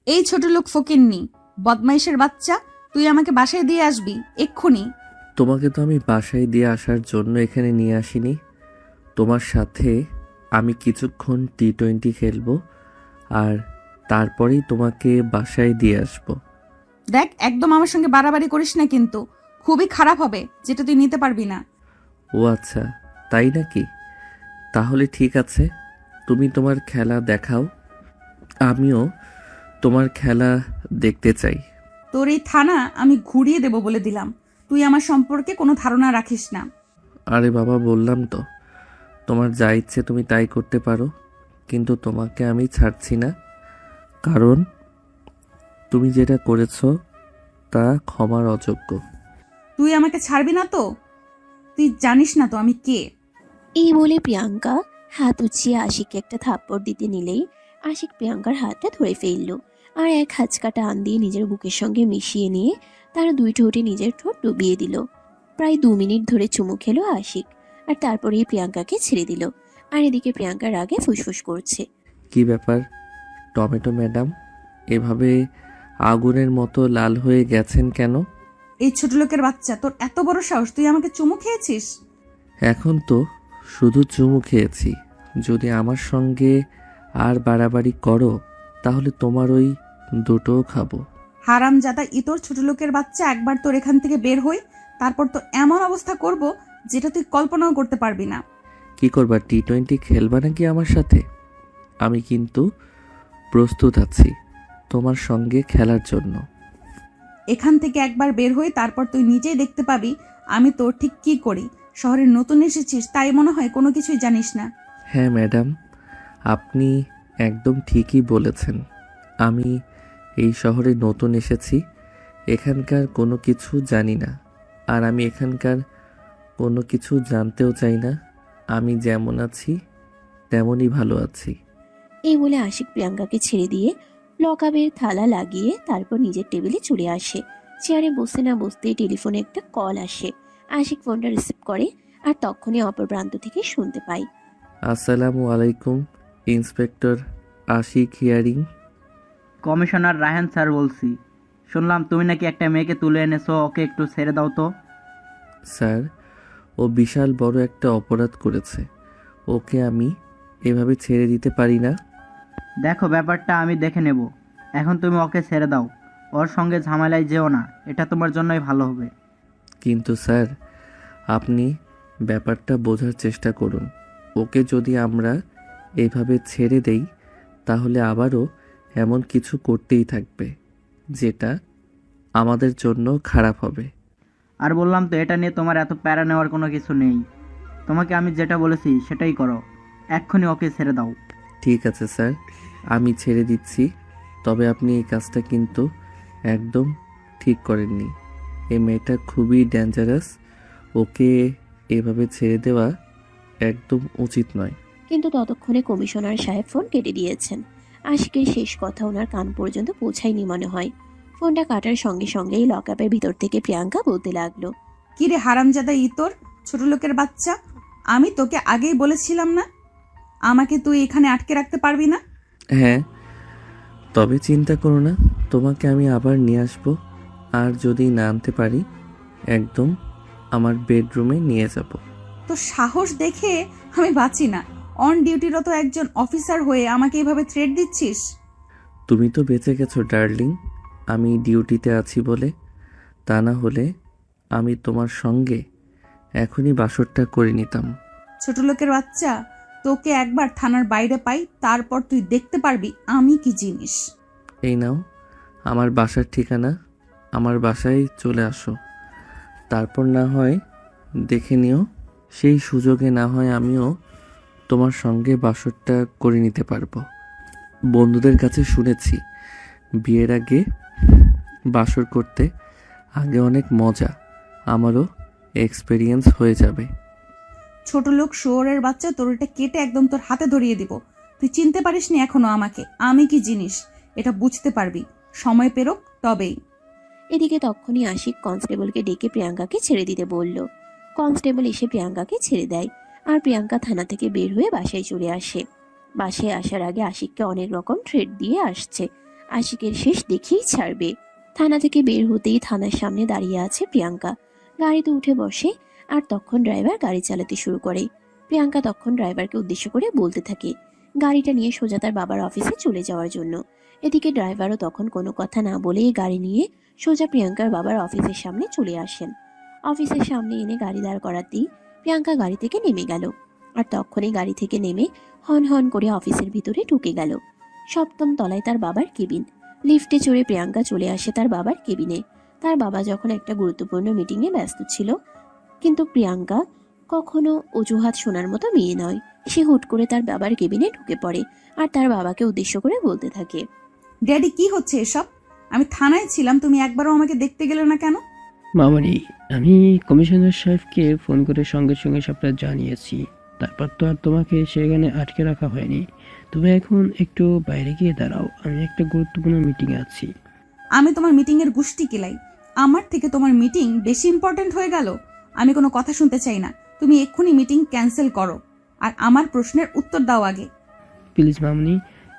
এই ছোট লোক ফকিন্নি, বদমাইশের বাচ্চা, তুই আমাকে বাসায় দিয়ে আসবি এক্ষুনি। তোমাকে তো আমি বাসায় দিয়ে আসার জন্য এখানে নিয়ে আসিনি। তোমার সাথে আমি কিছুক্ষণ টি-20 খেলবো, আর তারপরেই তোমাকে বাসায় দিয়ে আসবো। দেখ, একদম আমার সঙ্গে বাড়াবাড়ি করিস না, কিন্তু খুবই খারাপ হবে, যেটা তুই নিতে পারবি না। ও আচ্ছা, তাই নাকি? তাহলে ঠিক আছে, তুমি তোমার খেলা দেখাও, আমিও তোমার খেলা দেখতে চাই। তোর এই থানা আমি ঘুরিয়ে দেব বলে দিলাম। তুই আমার সম্পর্কে কোনো ধারণা রাখিস না। আরে বাবা, বললাম তো, তোমার যা ইচ্ছে তুমি তাই করতে পারো, কিন্তু তোমাকে আমি ছাড়ছি না, কারণ তুমি যেটা করেছো তা ক্ষমার অযোগ্য। তুই আমাকে ছাড়বি না তো? তুই জানিস না তো আমি কে। এই বলে প্রিয়াঙ্কা হাত উঁচিয়ে আশিককে একটা থাপ্পড় দিতে নিলেই আশিক প্রিয়াঙ্কার হাতটা ধরে ফেলল আর এক হাঁচকা টান দিয়ে নিজের বুকের সঙ্গে মিশিয়ে নিয়ে তার দুই ঠোঁটে নিজের ঠোঁট ডুবিয়ে দিল। প্রায় 2 মিনিট ধরে চুমু খেলো আশিক, আর তারপরেই প্রিয়াঙ্কাকে ছেড়ে দিল। আর এদিকে প্রিয়াঙ্কার আগে ফুসফুস করছে। কি ব্যাপার টমেটো ম্যাডাম, এভাবে আগুনের মতো লাল হয়ে গেছেন কেন? এই ছোট লোকের বাচ্চা, তোর এত বড় সাহস, তুই আমাকে চুমু খেয়েছিস? এখন তো শুধু চুমু খেয়েছি, যদি আমার সঙ্গে আর বাড়াবাড়ি করো তাহলে তোমার ওই দুটোও খাবো। হারামজাদা ইতর ছোট লোকের বাচ্চা, একবার তোর এখান থেকে বের হই, তারপর তো এমন অবস্থা করব যেটা তুই কল্পনাও করতে পারবি না। কি করবা, টি-20 খেলবা নাকি আমার সাথে? আমি কিন্তু প্রস্তুত আছি তোমার সঙ্গে খেলার জন্য। এখান থেকে একবার বের হই, তারপর তুই নিজেই দেখতে পাবি আমি তোর ঠিক কি করি। শহরে নতুন এসেছিস, তাই মনে হয় কোনো কিছুই জানিস না। হ্যাঁ ম্যাডাম, আপনি একদম ঠিকই বলেছেন। আমি এই শহরে নতুন এসেছি, এখানকার কোনো কিছু জানি না, আর আমি এখানকার কোনো কিছু জানতেও চাই না। আমি যেমন আছি তেমনই ভালো আছি। এই বলে আশিক প্রিয়াঙ্কাকে ছেড়ে দিয়ে লকআপের থালা লাগিয়ে তারপর নিজের টেবিলে চলে আসে। চেয়ারে বসতে না বসতেই টেলিফোনে একটা কল আসে। আশিক ফোনটা রিসিভ করে আর তখনই অপর প্রান্ত থেকে শুনতে পায়। আসসালামু আলাইকুম, inspector Ashiq hearing. Commissioner Raihan sir বলছি। শুনলাম তুমি নাকি একটা মেয়েকে তুলে এনেছো, ওকে একটু ছেড়ে দাও তো। স্যার, ও বিশাল বড় একটা অপরাধ করেছে, ওকে আমি এভাবে ছেড়ে দিতে পারি না। দেখো, ব্যাপারটা আমি দেখে নেব, এখন তুমি ওকে ছেড়ে দাও। ওর সঙ্গে ঝামেলায় যেও না, এটা তোমার জন্যই ভালো হবে। কিন্তু স্যার, আপনি ব্যাপারটা বোঝার চেষ্টা করুন। ওকে যদি আমরা এভাবে ছেড়ে দেই তাহলে আবারও এমন কিছু করতেই থাকবে যেটা আমাদের জন্য খারাপ হবে। আর বললাম তো, এটা নিয়ে তোমার এত প্যারা নেওয়ার কোনো কিছু নেই। তোমাকে আমি যেটা বলেছি সেটাই করো, এক্ষুনি ওকে ছেড়ে দাও। ঠিক আছে স্যার, আমি ছেড়ে দিচ্ছি, তবে আপনি এই কাজটা কিন্তু একদম ঠিক করেননি। এই মেয়েটা খুবই ডেঞ্জারাস, ওকে এভাবে ছেড়ে দেওয়া একদম উচিত নয়। কিন্তু ততক্ষণে কমিশনার সাহেব ফোন কেটে দিয়েছেন। আশিকের শেষ কথা ওনার কান পর্যন্ত পৌঁছায়নি মনে হয়। ফোনটা কাটার সঙ্গে সঙ্গেই লকআপের ভিতর থেকে প্রিয়াঙ্কা বলতে লাগলো। কি রে হারামজাদা ইতর ছোট লোকের বাচ্চা, আমি তোকে আগেই বলেছিলাম না আমাকে তুই এখানে আটকে রাখতে পারবি না? হ্যাঁ, তবে চিন্তা করো না, তোমাকে আমি আবার নিয়ে আসবো, আর যদি না আনতে পারি একদম আমার বেডরুমে নিয়ে যাব। তো সাহস দেখে আমি বাঁচি না। অন ডিউটিরত একজন অফিসার হয়ে আমাকে এভাবে থ্রেট দিচ্ছিস? তুমি তো বেঁচে গেছো ডার্লিং, আমি ডিউটিতে আছি বলে। তা না হলে আমি তোমার সঙ্গে এখনই বাসরটা করে নিতাম। ছোট লোকের বাচ্চা, তোকে একবার থানার বাইরে পাই, তারপর তুই দেখতে পারবি আমি কি জিনিস। এই নাও আমার বাসার ঠিকানা, আমার বাসায় চলে আসো, তারপর না হয় দেখে নিও, সেই সুযোগে না হয় আমিও তোমার সঙ্গে বাসরটা করে নিতে পারবো। বন্ধুদের কাছে শুনেছি বিয়ের আগে বাসর করতে আগে অনেক মজা, আমারও এক্সপেরিয়েন্স হয়ে যাবে। ছোট লোক শুয়োরের বাচ্চা, তোর এটা কেটে একদম তোর হাতে ধরিয়ে দিব। তুই চিনতে পারিসনি এখনো আমাকে, আমি কি জিনিস এটা বুঝতে পারবি, সময় পেরোক তবেই। এদিকে তখনই আশিক কনস্টেবলকে ডেকে প্রিয়াঙ্কাকে ছেড়ে দিতে বলল। কনস্টেবল এসে প্রিয়াঙ্কাকে ছেড়ে দেয় আর প্রিয়াঙ্কা থানা থেকে বের হয়ে বাসায় চলে আসে। বাসায় আসার আগে আশিককে অনেক রকম থ্রেট দিয়ে আসছে আশিকের শেষ দেখেই ছাড়বে। থানা থেকে বের হতেই থানার সামনে দাঁড়িয়ে আছে প্রিয়াঙ্কা। গাড়িতে উঠে বসে আর তখন ড্রাইভার গাড়ি চালাতে শুরু করে। প্রিয়াঙ্কা তখন ড্রাইভারকে উদ্দেশ্য করে বলতে থাকে গাড়িটা নিয়ে সোজা তার বাবার অফিসে চলে যাওয়ার জন্য। এদিকে ড্রাইভারও তখন কোনো কথা না বলে গাড়ি নিয়ে সোজা প্রিয়াঙ্কার বাবার অফিসের সামনে চলে আসেন। অফিসের সামনে এনে গাড়ি দাঁড় করাতেই প্রিয়াঙ্কা গাড়ি থেকে নেমে গেল। আর তখনই গাড়ি থেকে নেমে হন হন করে অফিসের ভিতরে ঢুকে গেল। 7ম তলায় তার বাবার কেবিন। লিফটে চড়ে প্রিয়াঙ্কা চলে আসে তার বাবার কেবিনে। তার বাবা যখন একটা গুরুত্বপূর্ণ মিটিংয়ে ব্যস্ত ছিল, কিন্তু প্রিয়াঙ্কা কখনো অজুহাত শোনার মতো মেয়ে নয়। সে হুট করে তার বাবার কেবিনে ঢুকে পড়ে আর তার বাবাকে উদ্দেশ্য করে বলতে থাকে, ড্যাডি কি হচ্ছে এসব? আমি থানায় ছিলাম, তুমি একবারও আমাকে দেখতে গেলে না কেন? মামনি, আমি কমিশনার সাহেবকে ফোন করে সঙ্গে সঙ্গে সবটা জানিয়েছি। তারপর তো আর তোমাকে সেখানে আটকে রাখা হয়নি। তুমি এখন একটু বাইরে গিয়ে দাঁড়াও, আমি একটা গুরুত্বপূর্ণ মিটিংয়ে আছি। আমি তোমার মিটিংয়ের গুষ্টি কিলাই। আমার থেকে তোমার মিটিং বেশি ইম্পর্ট্যান্ট হয়ে গেল। আমি কোনো কথা শুনতে চাই না। তুমি এক্ষুনি মিটিং ক্যান্সেল করো আর আমার প্রশ্নের উত্তর দাও আগে। Please Mamoni,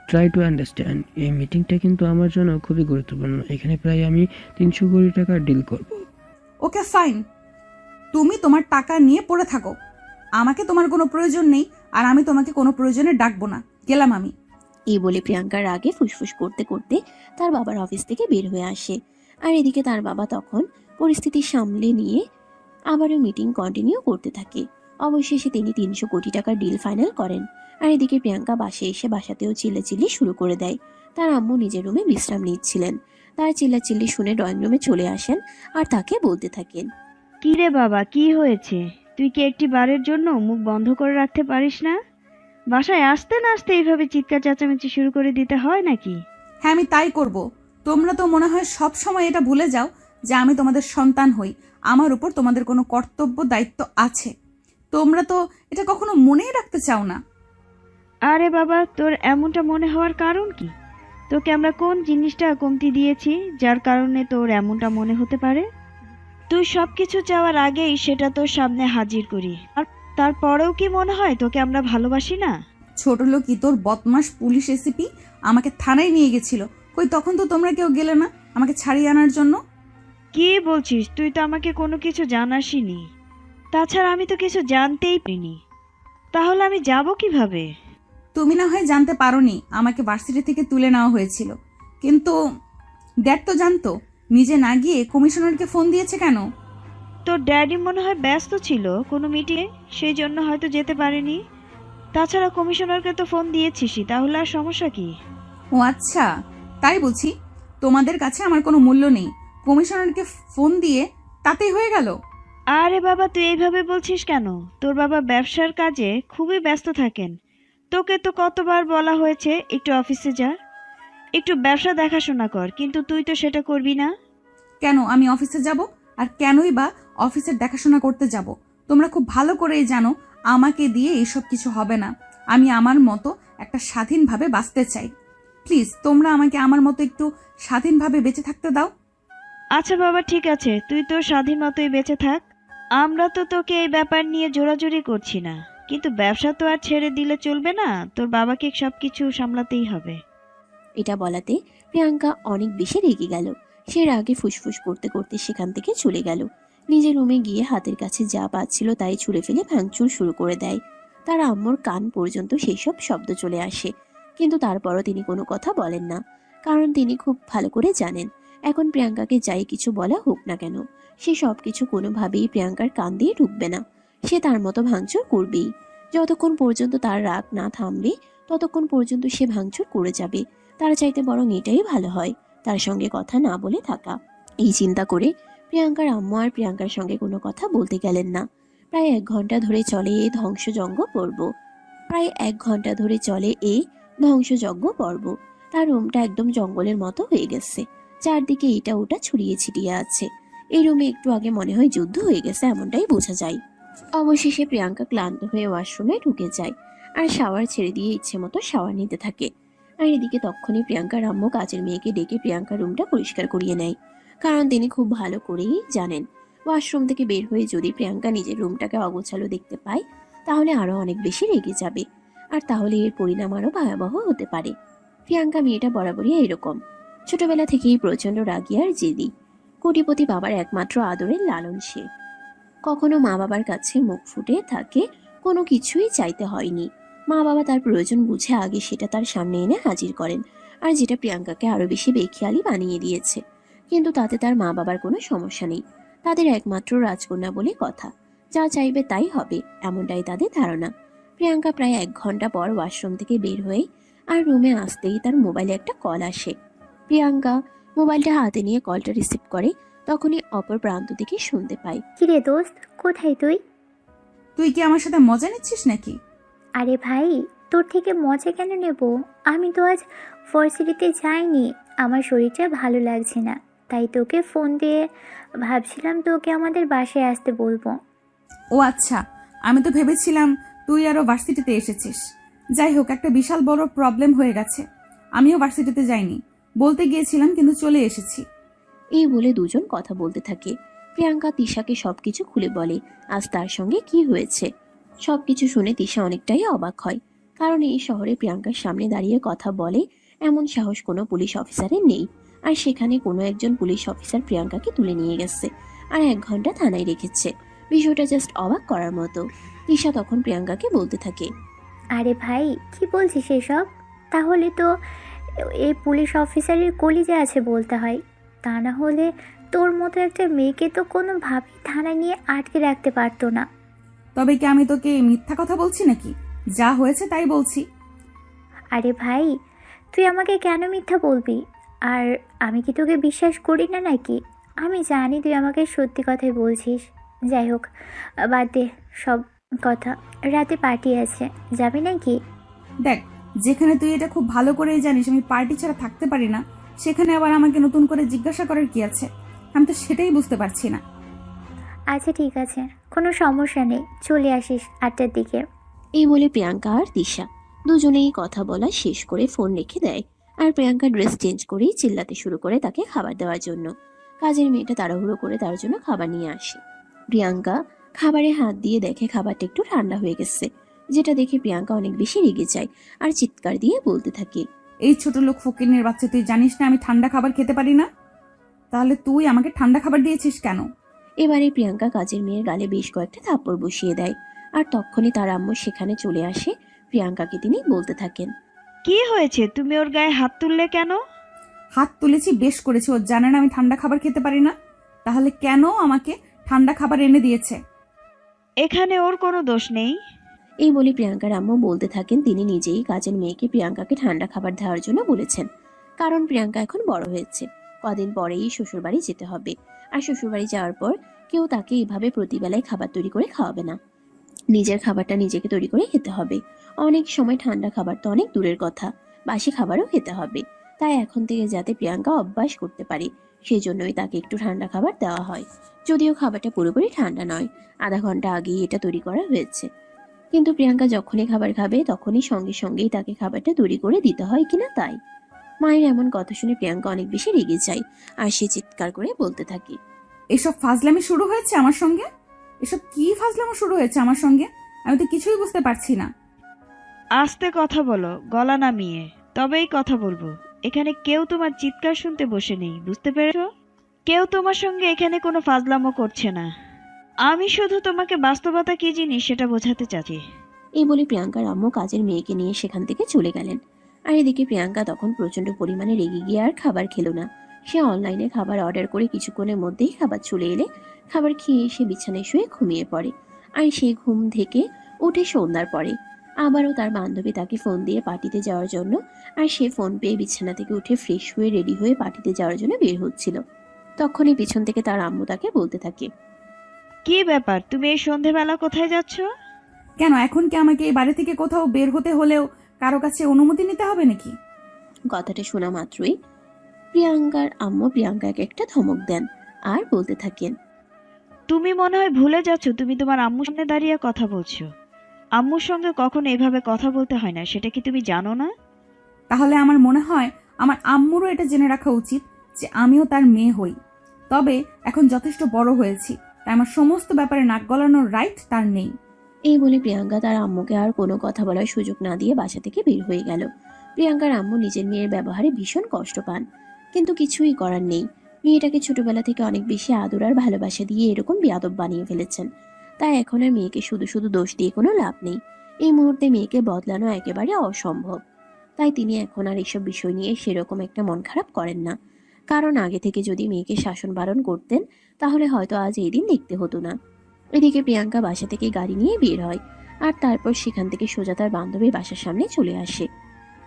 try to understand. এই মিটিংটা কিন্তু আমার জন্য খুবই গুরুত্বপূর্ণ। এখানে প্রায় আমি 300 কোটি টাকার ডিল করব। ওকে ফাইন, তুমি তোমার টাকা নিয়ে পড়ে থাকো। আমাকে তোমার কোনো প্রয়োজন নেই আর আমি তোমাকে কোনো প্রয়োজনে ডাকবো না। গেলাম আমি। এই বলে প্রিয়াঙ্কার আগে ফুসফুস করতে করতে তার বাবার অফিস থেকে বের হয়ে আসে। আর এদিকে তার বাবা তখন পরিস্থিতি সামলে নিয়ে আবারও মিটিং কন্টিনিউ করতে থাকে। অবশেষে তিনি 300 কোটি টাকার ডিল ফাইনাল করেন। আর এদিকে প্রিয়াঙ্কা বাসাতেও চিল্লাচিল্লি শুরু করে দেয়। তার আম্মু নিজের রুমে বিশ্রাম নিচ্ছিলেন। তার চিল্লাচিল্লি শুনে ড্রয়িং রুমে চলে আসেন আর তাকে বলতে থাকেন, কি রে বাবা, কি হয়েছে? তুই কি একটি বারের জন্য মুখ বন্ধ করে রাখতে পারিস না? বাসায় আসতে না আসতে এইভাবে চিৎকার চেঁচামেচি শুরু করে দিতে হয় নাকি? হ্যাঁ, আমি তাই করব। তোমরা তো মনে হয় সব সময় এটা ভুলে যাও যে আমি তোমাদের সন্তান হই। আমার উপর তোমাদের কোনো কর্তব্য দায়িত্ব আছে। তোমরা তো এটা কখনো মনেই রাখতে চাও না। আরে বাবা, তোর এমনটা মনে হওয়ার কারণ কি? তোকে আমরা কোন জিনিসটা কমতি দিয়েছি যার কারণে তোর এমনটা মনে হতে পারে? তুই সবকিছু চাওয়ার আগেই সেটা তোর সামনে হাজির করি, আর তারপরেও কি মনে হয় তোকে আমরা ভালোবাসি না? ছোট লোকই তোর বদমাস পুলিশ এসিপি আমাকে থানায় নিয়ে গেছিল। কই তখন তো তোমরা কেউ গেলে না আমাকে ছাড়িয়ে আনার জন্য। কি বলছিস? তুই তো আমাকে কোনো কিছু জানাসিনি। তাছাড়া আমি তো কিছু জানতেই পারিনি। তাহলে আমি যাব কিভাবে? তুমি না হয় জানতে পারোনি আমাকে ভার্সিটি থেকে তুলে নেওয়া হয়েছিল, কিন্তু ড্যাড তো জানতো। নিজে না গিয়ে কমিশনারকে ফোন দিয়েছে কেন? তোর ড্যাডি মনে হয় ব্যস্ত ছিল কোনো মিটিংয়ে, সেই জন্য হয়তো যেতে পারেনি। তাছাড়া কমিশনারকে তো ফোন দিয়েছিসই, তাহলে আর সমস্যা কি? ও আচ্ছা, তাই বুঝি। তোমাদের কাছে আমার কোনো মূল্য নেই। কমিশনারকে ফোন দিয়ে তাতেই হয়ে গেল। আরে বাবা, তুই এইভাবে বলছিস কেন? তোর বাবা ব্যবসার কাজে খুবই ব্যস্ত থাকেন। তোকে তো কতবার বলা হয়েছে একটু অফিসে যা, একটু ব্যবসা দেখাশোনা কর, কিন্তু তুই তো সেটা করবি না। কেন আমি অফিসে যাব? আর কেনই বা অফিসের দেখাশোনা করতে যাব? তোমরা খুব ভালো করেই জানো আমাকে দিয়ে এইসব কিছু হবে না। আমি আমার মতো একটা স্বাধীনভাবে বাঁচতে চাই। প্লিজ তোমরা আমাকে আমার মতো একটু স্বাধীনভাবে বেঁচে থাকতে দাও। আচ্ছা বাবা, ঠিক আছে, তুই তোর স্বাধীন মতোই বেঁচে থাক। আমরা তো তোকে এই ব্যাপার নিয়ে জোরাজুরি করছি না, কিন্তু ব্যবসা তো আর ছেড়ে দিলে চলবে না। তোর বাবাকে সবকিছু সামলাতেই হবে। এটা বলাতে প্রিয়াঙ্কা অনেক বেশি রেগে গেল। সে রাগে ফুসফুস করতে করতে সেখান থেকে চলে গেল। নিজের রুমে গিয়ে হাতের কাছে যা পাচ্ছিল তাই ছুঁড়ে ফেলে ভাঙচুর শুরু করে দেয়। তার আম্মুর কান পর্যন্ত সেই সব শব্দ চলে আসে, কিন্তু তারপরও তিনি কোনো কথা বলেন না, কারণ তিনি খুব ভালো করে জানেন এখন প্রিয়াঙ্কাকে যাই কিছু বলা হোক না কেন, সে সব কিছু কোনোভাবেই প্রিয়াঙ্কার কান দিয়ে ঢুকবে না। সে তার মতো ভাঙচুর করবেই। যতক্ষণ পর্যন্ত তার রাগ না থামবে ততক্ষণ পর্যন্ত সে ভাঙচুর করে যাবে। তার চাইতে বরং এটাই ভালো হয় তার সঙ্গে কথা না বলে থাকা। এই চিন্তা করে প্রিয়াঙ্কার আম্মু আর প্রিয়াঙ্কার সঙ্গে কোনো কথা বলতে গেলেন না। প্রায় 1 ঘন্টা ধরে চলে এই ধ্বংসযজ্ঞ পর্ব। তার রুমটা একদম জঙ্গলের মতো হয়ে গেছে। চারদিকে এটা ওটা ছড়িয়ে ছিটিয়ে আছে। এই রুমে একটু আগে মনে হয় যুদ্ধ হয়ে গেছে, এমনটাই বোঝা যায়। অবশেষে প্রিয়াঙ্কা ক্লান্ত হয়ে ওয়াশরুমে ঢুকে যায় আর শাওয়ার ছেড়ে দিয়ে ইচ্ছে মতো শাওয়ার নিতে থাকে। আর এদিকে তখনই প্রিয়াঙ্কার আম্মু কাজের মেয়েকে ডেকে প্রিয়াঙ্কার রুমটা পরিষ্কার করিয়ে নেয়, কারণ তিনি খুব ভালো করেই জানেন ওয়াশরুম থেকে বের হয়ে যদি প্রিয়াঙ্কা নিজের রুমটাকে অগোছালো দেখতে পায় তাহলে আরো অনেক বেশি রেগে যাবে, আর তাহলে এর পরিণাম আরো ভয়াবহ হতে পারে। প্রিয়াঙ্কা মেয়েটা বরাবরই এরকম, ছোটবেলা থেকেই প্রচন্ড রাগী আর জেদি। কোটিপতি বাবার একমাত্র আদরের লালন সে। কখনো মা বাবার কাছে মুখ ফুটে থাকে কোনো কিছুই চাইতে হয়নি। মা বাবা তার প্রয়োজন বুঝে আগে সেটা তার সামনে এনে হাজির করেন, আর যেটা প্রিয়াঙ্কাকে আরো বেশি বেখেয়ালি বানিয়ে দিয়েছে। কিন্তু তাতে তার মা বাবার কোনো সমস্যা নেই। তাদের একমাত্র রাজকন্যা বলে কথা, যা চাইবে তাই হবে, এমনটাই তাদের ধারণা। প্রিয়াঙ্কা প্রায় 1 ঘন্টা পর ওয়াশরুম থেকে বের হয়ে আর রুমে আসতেই তার মোবাইলে একটা কল আসে। প্রিয়াঙ্কা মোবাইলটা হাতে নিয়ে কলটা রিসিভ করে, তখনই অপর প্রান্ত থেকে শুনতে পায়, কিরে দোস্ত, কোথায় তুই? তুই কি আমার সাথে মজা নিচ্ছিস নাকি? আরে ভাই, তোর থেকে মজা কেন নেব? আমি তো আজ ভার্সিটিতে যাইনি, আমার শরীরটা ভালো লাগছে না, তাই তোকে ফোন দিয়ে ভাবছিলাম তোকে আমাদের বাসায় আসতে বলবো। ও আচ্ছা, আমি তো ভেবেছিলাম তুই আরো ভার্সিটিতে এসেছিস। যাই হোক, একটা বিশাল বড় প্রবলেম হয়ে গেছে। আমিও ভার্সিটিতে যাইনি, বলতে গিয়েছিলাম কিন্তু চলে এসেছি। এই বলে দুজন কথা বলতে থাকে। প্রিয়াঙ্কা তিশাকে সবকিছু খুলে বলে আজ তার সঙ্গে কি হয়েছে। সবকিছু শুনে তিশা অনেকটাই অবাক হয়, কারণ এই শহরে প্রিয়াঙ্কার সামনে দাঁড়িয়ে কথা বলে এমন সাহস কোনো পুলিশ অফিসারের নেই। আর সেখানে কোনো একজন পুলিশ অফিসার প্রিয়াঙ্কাকে তুলে নিয়ে গেছে আর 1 ঘন্টা থানায় রেখেছে। বিষয়টা জাস্ট অবাক করার মতো। তিশা তখন প্রিয়াঙ্কাকে বলতে থাকে, আরে ভাই, কি বলছিস এসব? তাহলে তো এই পুলিশ অফিসারের কলিজা আছে বলতে হয়, তা না হলে তোর মতো একটা মেয়েকে তো কোনোভাবেই থানায় নিয়ে আটকে রাখতে পারতো না। তবে কি আমি তোকে মিথ্যা কথা বলছি নাকি? যা হয়েছে তাই বলছি। আরে ভাই, তুই আমাকে কেন মিথ্যা বলবি? আর আমি কি তোকে বিশ্বাস করি না নাকি? আমি জানি তুই আমাকে সত্যি কথাই বলছিস। যাই হোক, বাদ দে সব কথা। রাতে পার্টি আছে, যাবি নাকি? দেখ, যেখানে তুই এটা খুব ভালো করেই জানিস আমি পার্টি ছাড়া থাকতে পারি না, সেখানে আবার আমাকে নতুন করে জিজ্ঞাসা করার কি আছে? আমি তো সেটাই বুঝতে পারছি না। আচ্ছা ঠিক আছে, কোনো সমস্যা নেই, চলে আসিস 8টার দিকে। এই বলে প্রিয়াঙ্কা আর তিশা দুজনেই কথা বলা শেষ করে ফোন রেখে দেয়। আর প্রিয়াঙ্কা ড্রেস চেঞ্জ করেই চিল্লাতে শুরু করে তাকে খাবার দেওয়ার জন্য। কাজের মেয়েটা তাড়াহুড়ো করে তার জন্য খাবার নিয়ে আসে। প্রিয়াঙ্কা খাবারে হাত দিয়ে দেখে খাবারটা একটু ঠান্ডা হয়ে গেছে, যেটা দেখে প্রিয়াঙ্কা অনেক বেশি রেগে যায় আর চিৎকার দিয়ে বলতে থাকে, এই ছোট লোক ফকিনের বাচ্চা, তুই জানিস না আমি ঠান্ডা খাবার খেতে পারি না? তাহলে তুই আমাকে ঠান্ডা খাবার দিয়েছিস কেন? এবারে প্রিয়াঙ্কা কাজের মেয়ের গালে বেশ কয়েকটা থাপ্পড় বসিয়ে দেয়। আর তখনই তার আম্মু সেখানে চলে আসে। প্রিয়াঙ্কাকে তিনি বলতে থাকেন, কি হয়েছে, তুমি ওর গায়ে হাত তুললে কেন? হাত তুলেছি, বেশ করেছি। ও জানে না আমি ঠান্ডা খাবার খেতে পারি না, তাহলে কেন আমাকে ঠান্ডা খাবার এনে দিয়েছে? এখানে ওর কোনো দোষ নেই। এই বলে প্রিয়াঙ্কার আম্মু বলতে থাকেন তিনি নিজেই কাজের মেয়েকে প্রিয়াঙ্কাকে ঠান্ডা খাবার দেওয়ার জন্য বলেছেন। কারণ প্রিয়াঙ্কা এখন বড় হয়েছে, কদিন পরেই শ্বশুরবাড়ি যেতে হবে। আর শ্বশুরবাড়ি যাওয়ার পর কেউ তাকে এইভাবে প্রতিবেলায় খাবার তৈরি করে খাওয়াবে না, নিজের খাবারটা নিজেকে তৈরি করে খেতে হবে। অনেক সময় ঠান্ডা খাবার তো অনেক দূরের কথা, বাসি খাবারও খেতে হবে। তাই এখন থেকে যাতে প্রিয়াঙ্কা অভ্যাস করতে পারে, সেই জন্যই তাকে একটু ঠান্ডা খাবার দেওয়া হয়। যদিও খাবারটা পুরোপুরি ঠান্ডা নয়, আধা ঘন্টা আগেই এটা তৈরি করা হয়েছে। কিন্তু প্রিয়াঙ্কা যখনই খাবার খাবে তখনই সঙ্গে সঙ্গেই তাকে খাবারটা তৈরি করে দিতে হয় কিনা তাই। মায়ের এমন কথা শুনে প্রিয়াঙ্কা অনেক বেশি রেগে যায় আর সে চিৎকার করে বলতে থাকে, এসব ফাজলামি শুরু হয়েছে আমার সঙ্গে? এসব কি ফাজলামো শুরু হয়েছে আমার সঙ্গে? আমি তো কিছুই বুঝতে পারছি না। আস্তে কথা বলো, গলা নামিয়ে, তবেই কথা বলবো। এখানে কেউ তোমার চিৎকার শুনতে বসে নেই, বুঝতে পেরেছো? কেউ তোমার সঙ্গে এখানে কোনো ফাজলামো করছে না। আমি শুধু তোমাকে বাস্তবতা কি জিনিস সেটা বোঝাতে চাচ্ছি। এই বলে প্রিয়াঙ্কার আম্মু কাজের মেয়েকে নিয়ে সেখান থেকে চলে গেলেন। আর এদিকে প্রিয়াঙ্কা তখন প্রচন্ড পরিমাণে রেগে গিয়ে আর খাবার খেলো না। সে অনলাইনে খাবার অর্ডার করে কিছুক্ষণের মধ্যেই খাবার চলে এলে খাবার খেয়ে সে বিছানায় শুয়ে ঘুমিয়ে পড়ে। আর সেই ঘুম থেকে উঠে সন্ধ্যার পরে আবারও তার বান্ধবী তাকে ফোন দিয়ে পার্টিতে যাওয়ার জন্য, আর সে ফোন পেয়ে বিছানা থেকে উঠে ফ্রেশ হয়ে রেডি হয়ে পার্টিতে যাওয়ার জন্য বের হচ্ছিল। তখনই পিছন থেকে তার আম্মু তাকে বলতে থাকে, কি ব্যাপার, তুমি এই সন্ধেবেলা কোথায় যাচ্ছ? কেন এখন কি আমাকে এই বাড়ি থেকে কোথাও বের হতে হলেও কারো কাছে অনুমতি নিতে হবে নাকি? কথাটা শোনা মাত্রই প্রিয়াঙ্কার আম্মু প্রিয়াঙ্কাকে একটা ধমক দেন আর বলতে থাকেন, তুমি মনে হয় ভুলে যাচ্ছ তুমি তোমার আম্মুর সামনে দাঁড়িয়ে কথা বলছো। আম্মুর সঙ্গে কখনো এভাবে কথা বলতে হয় না, সেটা কি তুমি জানো না? তাহলে আমার মনে হয় আমার আম্মুরও এটা জেনে রাখা উচিত যে আমিও তার মেয়ে হই। তবে এখন যথেষ্ট বড় হয়েছি, তাই আমার সমস্ত ব্যাপারে নাক গলানোর রাইট তার নেই। এই বলে প্রিয়াঙ্কা তার আম্মুকে আর কোনো কথা বলার সুযোগ না দিয়ে বাসা থেকে বের হয়ে গেল। প্রিয়াঙ্কার আম্মু নিজের মেয়ের ব্যবহারে ভীষণ কষ্ট পান, কিন্তু কিছুই করার নেই। মেয়েটাকে ছোটবেলা থেকে অনেক বেশি আদর আর ভালোবাসা দিয়ে এরকম বেয়াদব বানিয়ে ফেলেছেন। তাই এখন আর মেয়েকে শুধু শুধু দোষ দিয়ে কোনো লাভ নেই। এই মুহূর্তে মেয়েকে বদলানো একেবারে অসম্ভব। তাই তিনি এখন আর এসব বিষয় নিয়ে সেরকম একটা মন খারাপ করেন না। কারণ আগে থেকে যদি মেয়েকে শাসন বারণ করতেন তাহলে হয়তো আজ এই দিন দেখতে হতো না। এদিকে প্রিয়াঙ্কা বাসা থেকে গাড়ি নিয়ে বের হয়, আর তারপর সেখান থেকে সোজা তার বান্ধবীর বাসার সামনে চলে আসে।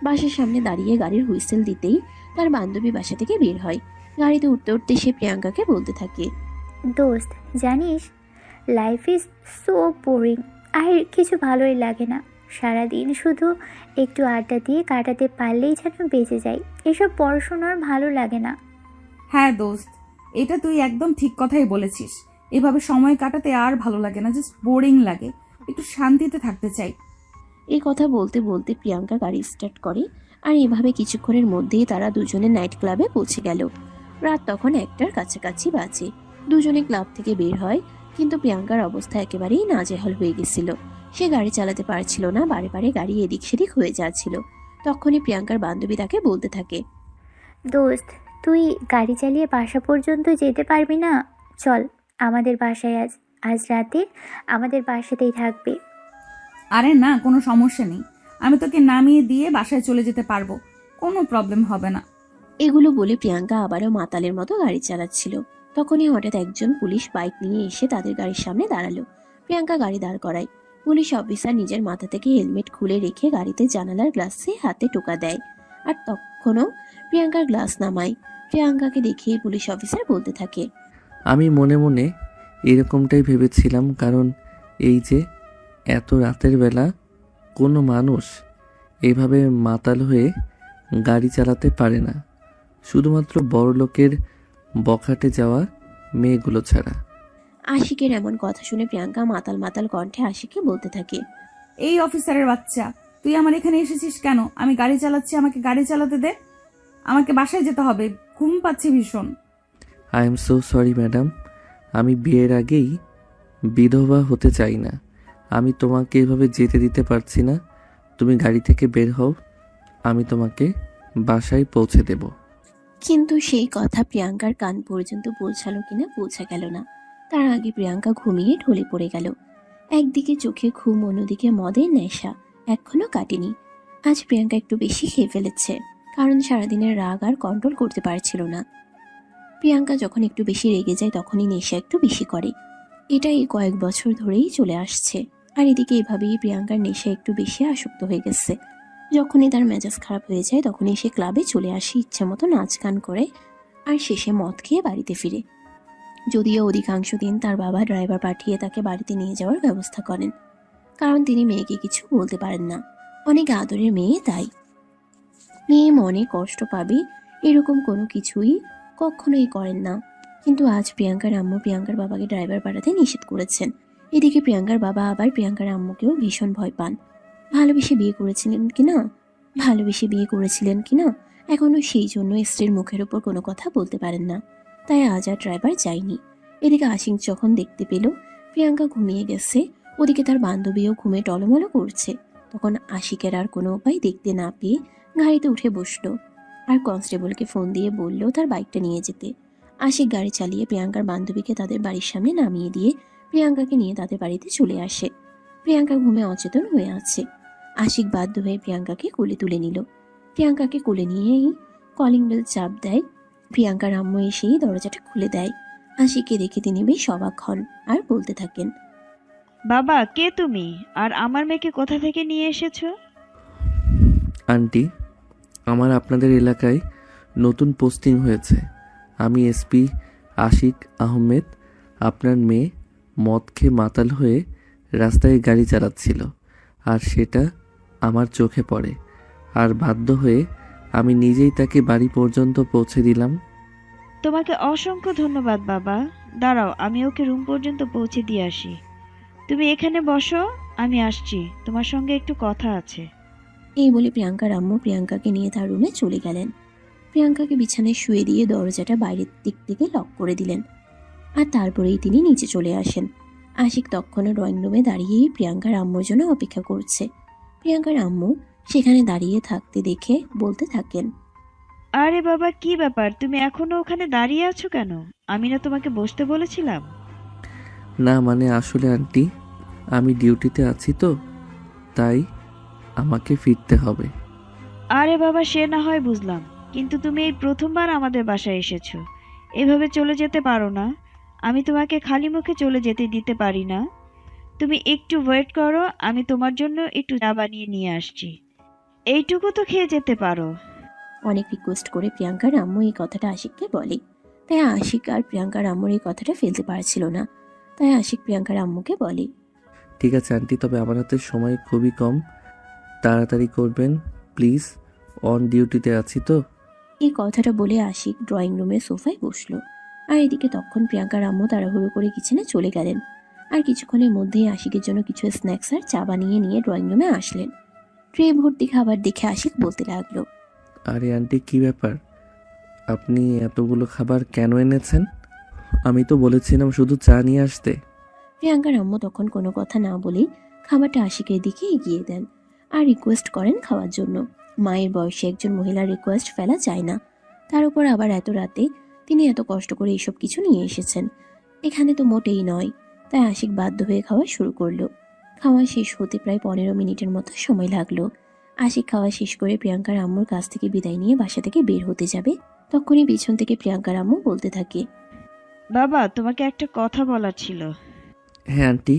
বাসার সামনে দাঁড়িয়ে গাড়ির হুইসেল দিতেই তার বান্ধবী বাসা থেকে বের হয়। গাড়িতে উঠতে উঠতে সে প্রিয়াঙ্কাকে বলতে থাকে, দোস্ত জানিস, লাইফ ইজ সো বোরিং। আর কিছু ভালোই লাগে না। সারাদিন শুধু একটু আড্ডা দিয়ে কাটাতে পারলেই যেন বেঁচে যাই। এসব পড়াশোনার ভালো লাগে না। হ্যাঁ দোস্ত, এটা তুই একদম ঠিক কথাই বলেছিস। এভাবে সময় কাটাতে আর ভালো লাগে না, জাস্ট বোরিং লাগে। একটু শান্তিতে থাকতে চাই। এই কথা বলতে বলতে প্রিয়াঙ্কা গাড়ি স্টার্ট করে। আর এভাবে কিছুক্ষণের মধ্যেই তারা দুজনে নাইট ক্লাবে পৌঁছে গেল। রাত তখন 1টার কাছাকাছি বাজে। দুজনে ক্লাব থেকে বের হয়, কিন্তু প্রিয়াঙ্কার অবস্থা একেবারেই নাজেহাল হয়ে গেছিল। সে গাড়ি চালাতে পারছিল না, বারে বারে গাড়ি এদিক সেদিক হয়ে যাচ্ছিল। তখনই প্রিয়াঙ্কার বান্ধবী তাকে বলতে থাকে, দোস্ত তুই গাড়ি চালিয়ে বাসা পর্যন্ত যেতে পারবি না? চল আমাদের বাসায় আজ আজ রাতে আমাদের বাসাতেই থাকবে। আরে না, কোনো সমস্যা নেই। আমি তোকে নামিয়ে দিয়ে বাসায় চলে যেতে পারবো, কোনো প্রবলেম হবে না। এগুলো বলে প্রিয়াঙ্কা আবারও মাতালের মতো গাড়ি চালাচ্ছিল। তখনই হঠাৎ একজন পুলিশ বাইক নিয়ে এসে তাদের গাড়ির সামনে দাঁড়ালো। প্রিয়াঙ্কা গাড়ি দাঁড় করায়। পুলিশ অফিসার নিজের মাথা থেকে হেলমেট খুলে রেখে গাড়িতে জানালার গ্লাসে হাতে টোকা দেয়, আর তখনও প্রিয়াঙ্কার গ্লাস নামায়। প্রিয়াঙ্কাকে দেখিয়ে পুলিশ অফিসার বলতে থাকে, আমি মনে মনে এরকমটাই ভেবেছিলাম, কারণ এই যে এত রাতের বেলা কোনো মানুষ এভাবে মাতাল হয়ে গাড়ি চালাতে পারে না, শুধুমাত্র বড় লোকের বখাটে যাওয়া মেয়েগুলো ছাড়া। আশিকের এমন কথা শুনে প্রিয়াঙ্কা মাতাল মাতাল কণ্ঠে আশিককে বলতে থাকে, এই অফিসারের বাচ্চা, তুই আমার এখানে এসেছিস কেন? আমি গাড়ি চালাচ্ছি, আমাকে গাড়ি চালাতে দে। আমাকে বাসায় যেতে হবে, ঘুম পাচ্ছে ভীষণ। I am so sorry madam, আমি বিয়ের আগেই বিধবা হতে চাই না। আমি তোমাকে এভাবে যেতে দিতে পারছি না। তুমি গাড়ি থেকে বের হও, আমি তোমাকে বাসায় পৌঁছে দেব। কিন্তু সেই কথা প্রিয়াঙ্কার কান পর্যন্ত পৌঁছালো কিনা বোঝা গেল না। তার আগে প্রিয়াঙ্কা ঘুমিয়ে ঢলে পড়ে গেল। একদিকে চোখে ঘুম, অন্যদিকে মদের নেশা এখনো কাটেনি। আজ প্রিয়াঙ্কা একটু বেশি খেয়ে ফেলেছে, কারণ সারাদিনের রাগ আর কন্ট্রোল করতে পারছিল না। প্রিয়াঙ্কা যখন একটু বেশি রেগে যায় তখনই নেশা একটু বেশি করে। এটা এই কয়েক বছর ধরেই চলে আসছে। আর এদিকে এভাবেই প্রিয়াঙ্কার নেশা একটু বেশি আসক্ত হয়ে গেছে। যখনই তার মেজাজ খারাপ হয়ে যায় তখনই সে ক্লাবে চলে আসে ইচ্ছে মতো নাচ গান করে, আর শেষে মদ খেয়ে বাড়িতে ফিরে। যদিও অধিকাংশ দিন তার বাবা ড্রাইভার পাঠিয়ে তাকে বাড়িতে নিয়ে যাওয়ার ব্যবস্থা করেন, কারণ তিনি মেয়েকে কিছু বলতে পারেন না। অনেক আদরের মেয়ে, তাই মেয়ে মনে কষ্ট পাবে এরকম কোনো কিছুই কখনোই করেন না। কিন্তু আজ প্রিয়াঙ্কার আম্মু প্রিয়াঙ্কার বাবাকে ড্রাইভার পাঠাতে নিষেধ করেছেন। এদিকে প্রিয়াঙ্কার বাবা আবার প্রিয়াঙ্কার আম্মুকেও ভীষণ ভয় পান। ভালোবেসে বিয়ে করেছিলেন কিনা এখনো সেই জন্য স্ত্রীর মুখের উপর কোনো কথা বলতে পারেন না। তাই আজ আর ড্রাইভার যায়নি। এদিকে আশিক যখন দেখতে পেল প্রিয়াঙ্কা ঘুমিয়ে গেছে, ওদিকে তার বান্ধবীও ঘুমে টলমলো করছে, তখন আশিকের আর কোনো উপায় দেখতে না পেয়ে গাড়িতে উঠে বসলো আর কনস্টেবলকে ফোন দিয়ে বলল তার বাইকটা নিয়ে যেতে। আশিক গাড়ি চালিয়ে প্রিয়াঙ্কার বান্ধবীকে তাদের বাড়ির সামনে নামিয়ে দিয়ে প্রিয়াঙ্কাকে নিয়ে তাদের বাড়িতে চলে আসে। প্রিয়াঙ্কা ঘুমে অচেতন হয়ে আছে। আশিক বাধ্য হয়ে প্রিয়াঙ্কাকে কোলে তুলে নিল। প্রিয়াঙ্কাকে কোলে নিয়েই কলিং বেল চাপ দেয়। প্রিয়াঙ্কার আম্মু এসেই দরজাটা খুলে দেয়। আশিককে দেখে তিনি বেশ অবাক হন আর বলতে থাকেন, বাবা, কে তুমি? আর আমার মেয়েকে কোথা থেকে নিয়ে এসেছো? আন্টি, আমার আপনাদের এলাকায় নতুন পোস্টিং হয়েছে। আমি এসপি আশিক আহমেদ। আপনার মেয়ে মদ খেয়ে মাতাল হয়ে রাস্তায় গাড়ি চালাচ্ছিল, আর সেটা আমার চোখে পড়ে, আর বাধ্য হয়ে আমি নিজেই তাকে বাড়ি পর্যন্ত পৌঁছে দিলাম। তোমাকে অসংখ্য ধন্যবাদ বাবা। দাঁড়াও, আমি ওকে রুম পর্যন্ত পৌঁছে দিয়ে আসি। তুমি এখানে বসো, আমি আসছি, তোমার সঙ্গে একটু কথা আছে। এই বলে প্রিয়াঙ্কার আম্মু প্রিয়াঙ্কাকে নিয়ে তার রুমে চলে গেলেন। প্রিয়াঙ্কাকে বিছানায় শুয়ে দিয়ে দরজাটা বাইরের দিক থেকে লক করে দিলেন, আর তারপরেই তিনি নিচে চলে আসেন। আশিক তখনও ড্রয়িং রুমে দাঁড়িয়েই প্রিয়াঙ্কার আম্মুর জন্য অপেক্ষা করছে। প্রিয়াঙ্কার আম্মু সেখানে দাঁড়িয়ে থাকতে দেখে বলতে থাকেন, আরে বাবা, কি ব্যাপার? তুমি এখনো ওখানে দাঁড়িয়ে আছো কেন? আমি না তোমাকে বসতে বলেছিলাম? না মানে আসলে আন্টি, আমি ডিউটিতে আছি তো, তাই আমাকে ফিরতে হবে। আরে বাবা, সে না হয় বুঝলাম, কিন্তু তুমি এই প্রথমবার আমাদের বাসায় এসেছো, এভাবে চলে যেতে পারো না। আমি তোমাকে খালি মুখে চলে যেতে দিতে পারি না। তুমি একটু ওয়েট করো, আমি তোমার জন্য একটু চা বানিয়ে নিয়ে আসছি। এইটুকু তো খেয়ে যেতে পারো। অনেক রিকোয়েস্ট করে প্রিয়াঙ্কার আম্মু এই কথাটা আশিককে বলে। তাই আশিক আর প্রিয়াঙ্কার আম্মুর এই কথাটা ফেলতে পারছিল না। তাই আশিক প্রিয়াঙ্কার আম্মুকে বলে, ঠিক আছে আন্টি, তবে আমার হাতে সময় খুবই কম, তাড়াতাড়ি করবেন প্লিজ, অন ডিউটিতে আছি তো। এই কথাটা বলে আশিক ড্রয়িং রুমের সোফায় বসলো। আর এদিকে তখন প্রিয়াঙ্কার আম্মু তাড়াহুড়ো করে কিচেনে চলে গেলেন। আর কিছুক্ষণের মধ্যেই আশিকের জন্য কিছু স্ন্যাক্স আর চা বানিয়ে নিয়ে ড্রয়িং রুমে আসলেন। ট্রে ভর্তি খাবার দেখে আশিক বলতে লাগলো, আরে আন্টি, কি ব্যাপার, আপনি এতগুলো খাবার কেন এনেছেন? আমি তো বলেছিলাম শুধু চা নিয়ে আসতে। প্রিয়াঙ্কার আম্মু তখন কোনো কথা না বলেই খাবারটা আশিকের দিকে এগিয়ে দেন আর রিকোয়েস্ট করেন খাওয়ার জন্য। মায়ের বয়সে একজন মহিলার রিকোয়েস্ট ফেলা যায় না, তার উপর আবার এত রাতে তিনি এত কষ্ট করে এইসব কিছু নিয়ে এসেছেন, এখানে তো মোটেই নয়। তাই আশিক বাধ্য হয়ে খাওয়া শুরু করলো। খাওয়া শেষ হতে প্রায় 15 মিনিটের মতো সময় লাগলো। আশিক খাওয়া শেষ করে প্রিয়াঙ্কার আম্মুর কাছ থেকে বিদায় নিয়ে বাসা থেকে বের হতে যাবে, তখনই পিছন থেকে প্রিয়াঙ্কার আম্মু বলতে থাকে, বাবা, তোমাকে একটা কথা বলার ছিল। হ্যাঁ আন্টি,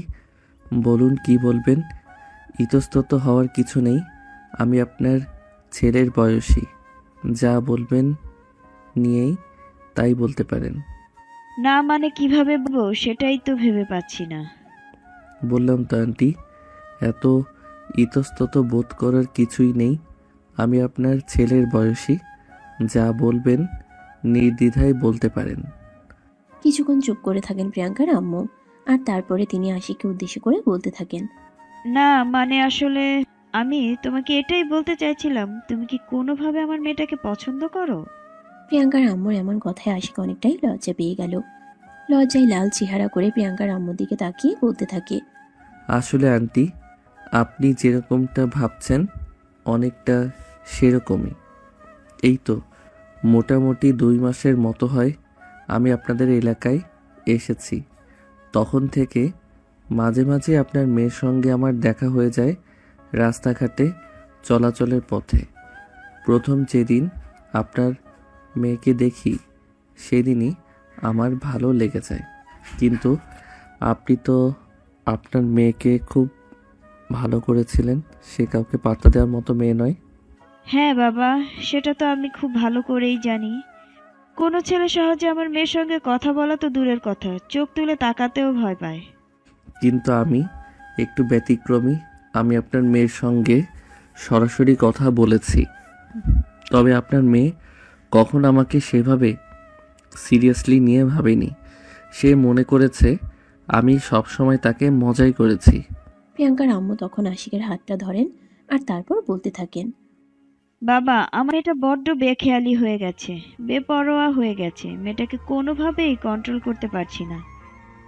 বলুন কি বলবেন। ইতস্তত হওয়ার কিছু নেই, আমি আপনার ছেলের বয়সী, যা বলবেন নিয়েই তাই বলতে পারেন। না মানে কিভাবে বলবো সেটাই তো ভেবে পাচ্ছি না। বললাম তো আন্টি, এত ইতস্তত বোধ করার কিছুই নেই, আমি আপনার ছেলের বয়সী, যা বলবেন নির্দ্বিধায় বলতে পারেন। কিছুক্ষণ চুপ করে থাকেন প্রিয়াঙ্কার আম্মু, আর তারপরে তিনি আশিককে উদ্দেশ্য করে বলতে থাকেন, না মানে আসলে আমি তোমাকে এটাই বলতে চাইছিলাম, তুমি কি কোনোভাবে আমার মেয়েটাকে পছন্দ করো? প্রিয়াঙ্কার আম্মুর এমন কথায় আশিক অনেকটাই লজ্জা পেয়ে গেল। লজ্জায় লাল চেহারা করে প্রিয়াঙ্কার আম্মুর দিকে তাকিয়ে বলতে থাকে, আসলে আন্টি, আপনি যেরকমটা ভাবছেন অনেকটা সেরকমই। এই তো মোটামুটি 2 মাসের মতো হয় আমি আপনাদের এলাকায় এসেছি। তখন থেকে মাঝে মাঝে আপনার মেয়ের সঙ্গে আমার দেখা হয়ে যায় রাস্তাঘাটে চলাচলের পথে। প্রথম যেদিন আপনার মেয়েকে দেখি সেদিনই আমার ভালো লেগে যায়, কিন্তু আপনি তো আপনার মেয়েকে খুব ভালো করেছিলেন, সে কাউকে পাত্তা দেওয়ার মতো মেয়ে নয়। হ্যাঁ বাবা, সেটা তো আমি খুব ভালো করেই জানি। কোনো ছেলে সহজে আমার মেয়ের সঙ্গে কথা বলা তো দূরের কথা, চোখ তুলে তাকাতেও ভয় পায়। কিন্তু আমি একটু ব্যতিক্রমী, আমি আপনার মেয়ের সঙ্গে সরাসরি কথা বলেছি। তবে আপনার মেয়ে কখন আমাকে সেভাবে সিরিয়াসলি নিয়ে ভাবেনি, সে মনে করেছে আমি সবসময় তাকে মজাই করেছি। প্রিয়াঙ্কার আম্মু তখন আশিকের হাতটা ধরেন আর তারপর বলতে থাকেন, বাবা, আমার এটা বড্ড বেখেয়ালি হয়ে গেছে, বেপরোয়া হয়ে গেছে। মেয়েটাকে কোনোভাবেই কন্ট্রোল করতে পারছি না,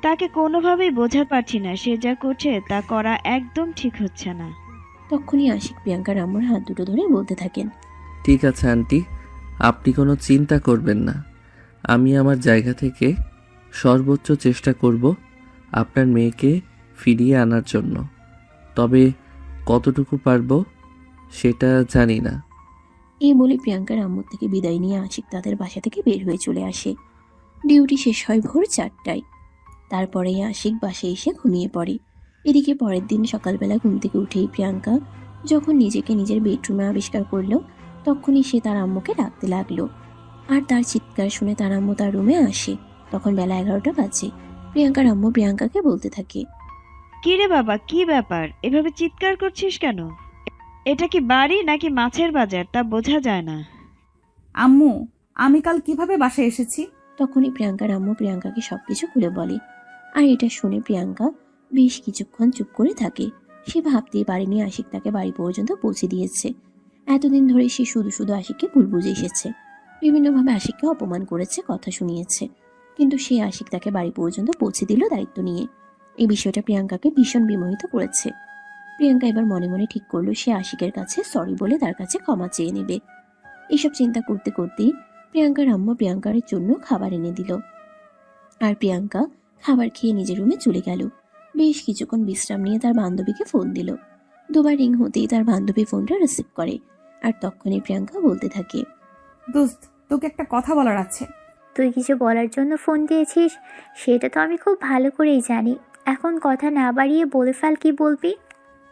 তাকে কোনোভাবেই বোঝাতে পারছি না সে যা করছে তা করা একদম ঠিক হচ্ছে না। তখনই আশিক প্রিয়াঙ্কার আম্মুর হাত দুটো ধরে বলতে থাকেন, ঠিক আছে আন্টি, আপনি কোনো চিন্তা করবেন না, আমি আমার জায়গা থেকে সর্বোচ্চ চেষ্টা করব আপনার মেয়েকে ফিরিয়ে আনার জন্য। তবে কতটুকু পারবো সেটা জানি না। এই বলে প্রিয়াঙ্কার আম্মুর থেকে বিদায় নিয়ে আশিক তাদের বাসা থেকে বের হয়ে চলে আসে। ডিউটি শেষ হয় ভোর 4টায়। তারপরেই আশিক বাসায় এসে ঘুমিয়ে পড়ে। এদিকে পরের দিন সকালবেলা ঘুম থেকে উঠেই প্রিয়াঙ্কা যখন নিজেকে নিজের বেডরুমে আবিষ্কার করলো, তখনই সে তার আম্মুকে ডাকতে লাগলো। আর তার চিৎকার শুনে তার আম্মু তার রুমে আসে। তখন বেলা 11টা বাজে। প্রিয়াঙ্কার আম্মু প্রিয়াঙ্কাকে বলতে থাকে, কি রে বাবা, কি ব্যাপার, এভাবে চিৎকার করছিস কেন? এটা কি বাড়ি নাকি মাছের বাজার তা বোঝা যায় না। আম্মু, আমি কাল কিভাবে বাসায় এসেছি? তখনই প্রিয়াঙ্কার আম্মু প্রিয়াঙ্কাকে সবকিছু খুলে বলে। আর এটা শুনে প্রিয়াঙ্কা বেশ কিছুক্ষণ চুপ করে থাকে। সে ভাবতেই পারেনি আশিক তাকে বাড়ি পর্যন্ত পৌঁছে দিয়েছে। এতদিন ধরে সে শুধু শুধু আশিককে ভুল বুঝে এসেছে, বিভিন্নভাবে আশিককে অপমান করেছে, কথা শুনিয়েছে, কিন্তু সে আশিক তাকে বাড়ি পর্যন্ত পৌঁছে দিল দায়িত্ব নিয়ে। এই বিষয়টা প্রিয়াঙ্কাকে ভীষণ বিমোহিত করেছে। প্রিয়াঙ্কা এবার মনে মনে ঠিক করলো সে আশিকের কাছে সরি বলে তার কাছে ক্ষমা চেয়ে নেবে। এসব চিন্তা করতে করতেই প্রিয়াঙ্কার আম্মু প্রিয়াঙ্কার জন্য খাবার এনে দিল। আর প্রিয়াঙ্কা খাবার খেয়ে নিজের রুমে চলে গেল। বেশ কিছুক্ষণ বিশ্রাম নিয়ে তার বান্ধবীকে ফোন দিল। দুবার রিং হতেই তার বান্ধবী ফোনটা রিসিভ করে। আর তখনই প্রিয়াঙ্কা বলতে থাকে, দোস্ত, তোকে একটা কথা বলার আছে। তুই কিছু বলার জন্য ফোন দিয়েছিস সেটা তো আমি খুব ভালো করেই জানি। এখন কথা না বাড়িয়ে বলে ফেল, কি বলবি?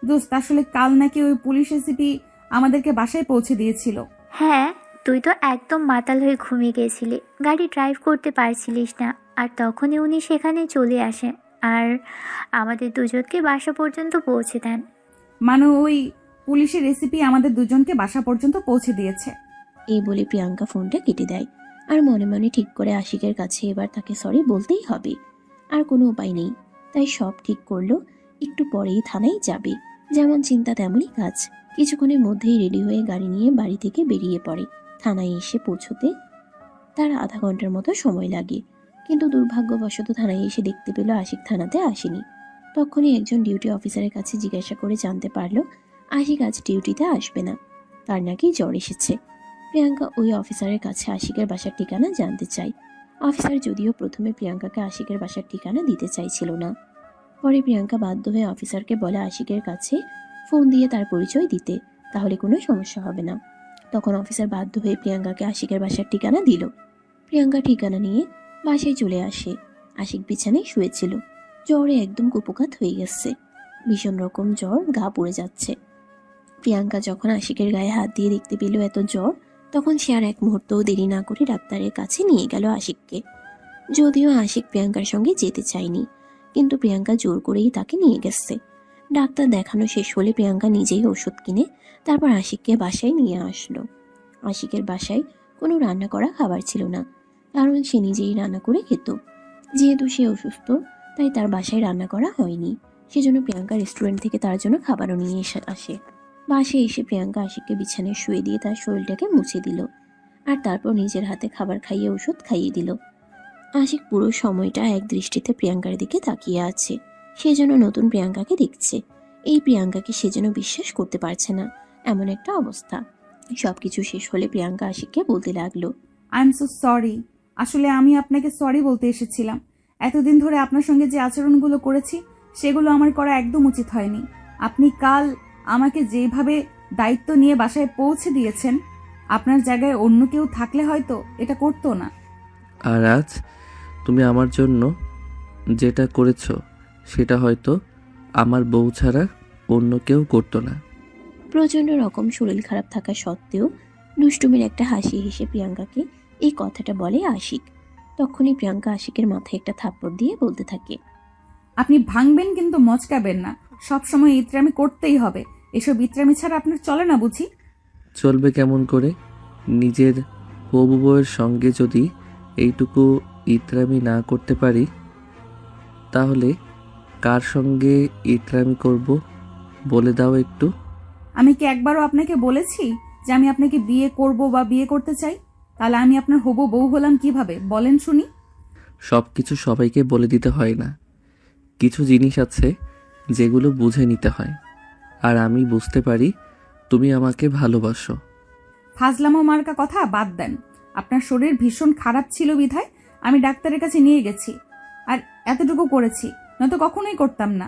দোস্ত, আসলে কাল নাকি ওই পুলিশ এসিপি আমাদেরকে বাসায় পৌঁছে দিয়েছিল। হ্যাঁ, তুই তো একদম মাতাল হয়ে ঘুমিয়ে গেছিলি, গাড়ি ড্রাইভ করতে পারছিলিস না। আর তখনই উনি সেখানে চলে আসেন আর আমাদের দুজনকে বাসা পর্যন্ত পৌঁছে দেন। মানে ওই পুলিশের রেসিপি আমাদের দুজনকে বাসা পর্যন্ত পৌঁছে দিয়েছে। এই বলে প্রিয়াঙ্কা ফোনটা কেটে দেয়। আর মনে মনে ঠিক করে আশিকের কাছে এবার তাকে সরি বলতেই হবে, আর কোনো উপায় নেই। তাই সব ঠিক করলো, একটু পরেই থানায় যাবে। যেমন চিন্তা তেমনই কাজ। কিছুক্ষণের মধ্যেই রেডি হয়ে গাড়ি নিয়ে বাড়ি থেকে বেরিয়ে পড়ে। থানায় এসে পৌঁছতে তার আধা ঘন্টার মতো সময় লাগে। কিন্তু দুর্ভাগ্যবশত থানায় এসে দেখতে পেল আশিক থানাতে আসেনি। তখনই একজন ডিউটি অফিসারের কাছে জিজ্ঞাসা করে জানতে পারলো আশিক আজ ডিউটিতে আসবে না, তার নাকি জ্বর এসেছে। প্রিয়াঙ্কা ওই অফিসারের কাছে আশিকের বাসার ঠিকানা জানতে চায়। অফিসার যদিও প্রথমে প্রিয়াঙ্কাকে আশিকের বাসার ঠিকানা দিতে চাইছিল না। পরে প্রিয়াঙ্কা বাধ্য হয়ে অফিসারকে বলে আশিকের কাছে ফোন দিয়ে তার পরিচয় দিতে, তাহলে কোনো সমস্যা হবে না। তখন অফিসার বাধ্য হয়ে প্রিয়াঙ্কাকে আশিকের বাসার ঠিকানা দিল। প্রিয়াঙ্কা ঠিকানা নিয়ে বাসায় চলে আসে। আশিক বিছানায় শুয়েছিল, জ্বরে একদম কুপোকাত হয়ে গেছে। ভীষণ রকম জ্বর, গা পুড়ে যাচ্ছে। প্রিয়াঙ্কা যখন আশিকের গায়ে হাত দিয়ে দেখতে পেল এত জ্বর, তখন সে আর এক মুহূর্তও দেরি না করে ডাক্তারের কাছে নিয়ে গেল আশিককে। যদিও আশিক প্রিয়াঙ্কার সঙ্গে যেতে চায়নি, কিন্তু প্রিয়াঙ্কা জোর করেই তাকে নিয়ে গেছে। ডাক্তার দেখানো শেষ হলে প্রিয়াঙ্কা নিজেই ওষুধ কিনে তারপর আশিককে বাসায় নিয়ে আসলো। আশিকের বাসায় কোনো রান্না করা খাবার ছিল না, কারণ সে নিজেই রান্না করে খেত। যেহেতু সে অসুস্থ, তাই তার বাসায় রান্না করা হয়নি। সেজন্য প্রিয়াঙ্কা রেস্টুরেন্ট থেকে তার জন্য খাবারও নিয়ে আসে। বাসায় এসে প্রিয়াঙ্কা আশিককে বিছানায় শুয়ে দিয়ে তার শরীরটাকে মুছে দিল, আর তারপর নিজের হাতে খাবার খাইয়ে ওষুধ খাইয়ে দিল। আশিক পুরো সময়টা এক দৃষ্টিতে প্রিয়াঙ্কার দিকে তাকিয়ে আছে। সেজন্য নতুন প্রিয়াঙ্কাকে দেখছে। এই প্রিয়াঙ্কাকে সেজন্য বিশ্বাস করতে পারছে না, এমন একটা অবস্থা। সবকিছু শেষ হলে প্রিয়াঙ্কা আশিককে বলতে লাগলো, আই এম সো সরি। আসলে আমি আপনাকে সরি বলতে এসেছিলাম। এতদিন ধরে আপনার সঙ্গে যে আচরণগুলো করেছি সেগুলো আমার করা একদম উচিত হয়নি। আপনি কাল আমাকে যেভাবে দায়িত্ব নিয়ে বাসায় পৌঁছে দিয়েছেন, আপনার জায়গায় অন্য কেউ থাকলে হয়তো এটা করতো না। আর আজ তুমি আমার জন্য যেটা করেছো সেটা হয়তো আমার বউ ছাড়া অন্য কেউ করতো না। প্রচন্ড রকম শরীর খারাপ থাকা সত্ত্বেও দুষ্টুমির একটা হাসি হেসে প্রিয়াঙ্কাকে এই কথাটা বলে আশিক। তখনই প্রিয়াঙ্কা আশিকের মাথায় একটা থাপ্পড় দিয়ে বলতে থাকে, আপনি ভাঙবেন কিন্তু মচকাবেন না। সবসময় ইতরামি করতেই হবে। এসব ইতরামি ছাড়া আপনার চলে না বুঝি? চলবে কেমন করে? নিজের হবু বউয়ের সঙ্গে যদি এইটুকু ইতরামি না করতে পারি, তাহলে কার সঙ্গে ইতরামি করব বলে দাও একটু। আমি কি একবারও আপনাকে বলেছি যে আমি আপনাকে বিয়ে করব বা বিয়ে করতে চাই? তাহলে আমি আপনার হবু বউ হলাম কিভাবে বলেন শুনি? সব কিছু সবাইকে বলে দিতে হয় না। কিছু জিনিস আছে যেগুলো বুঝে নিতে হয়, আর আমি বুঝতে পারি তুমি আমাকে ভালোবাসো। ফাজলামো মার্কা কথা বাদ দেন। আপনার শরীর ভীষণ খারাপ ছিল বিধায় আমি ডাক্তারের কাছে নিয়ে গেছি, আর এতটুকু করেছি, নয়তো কখনোই করতাম না।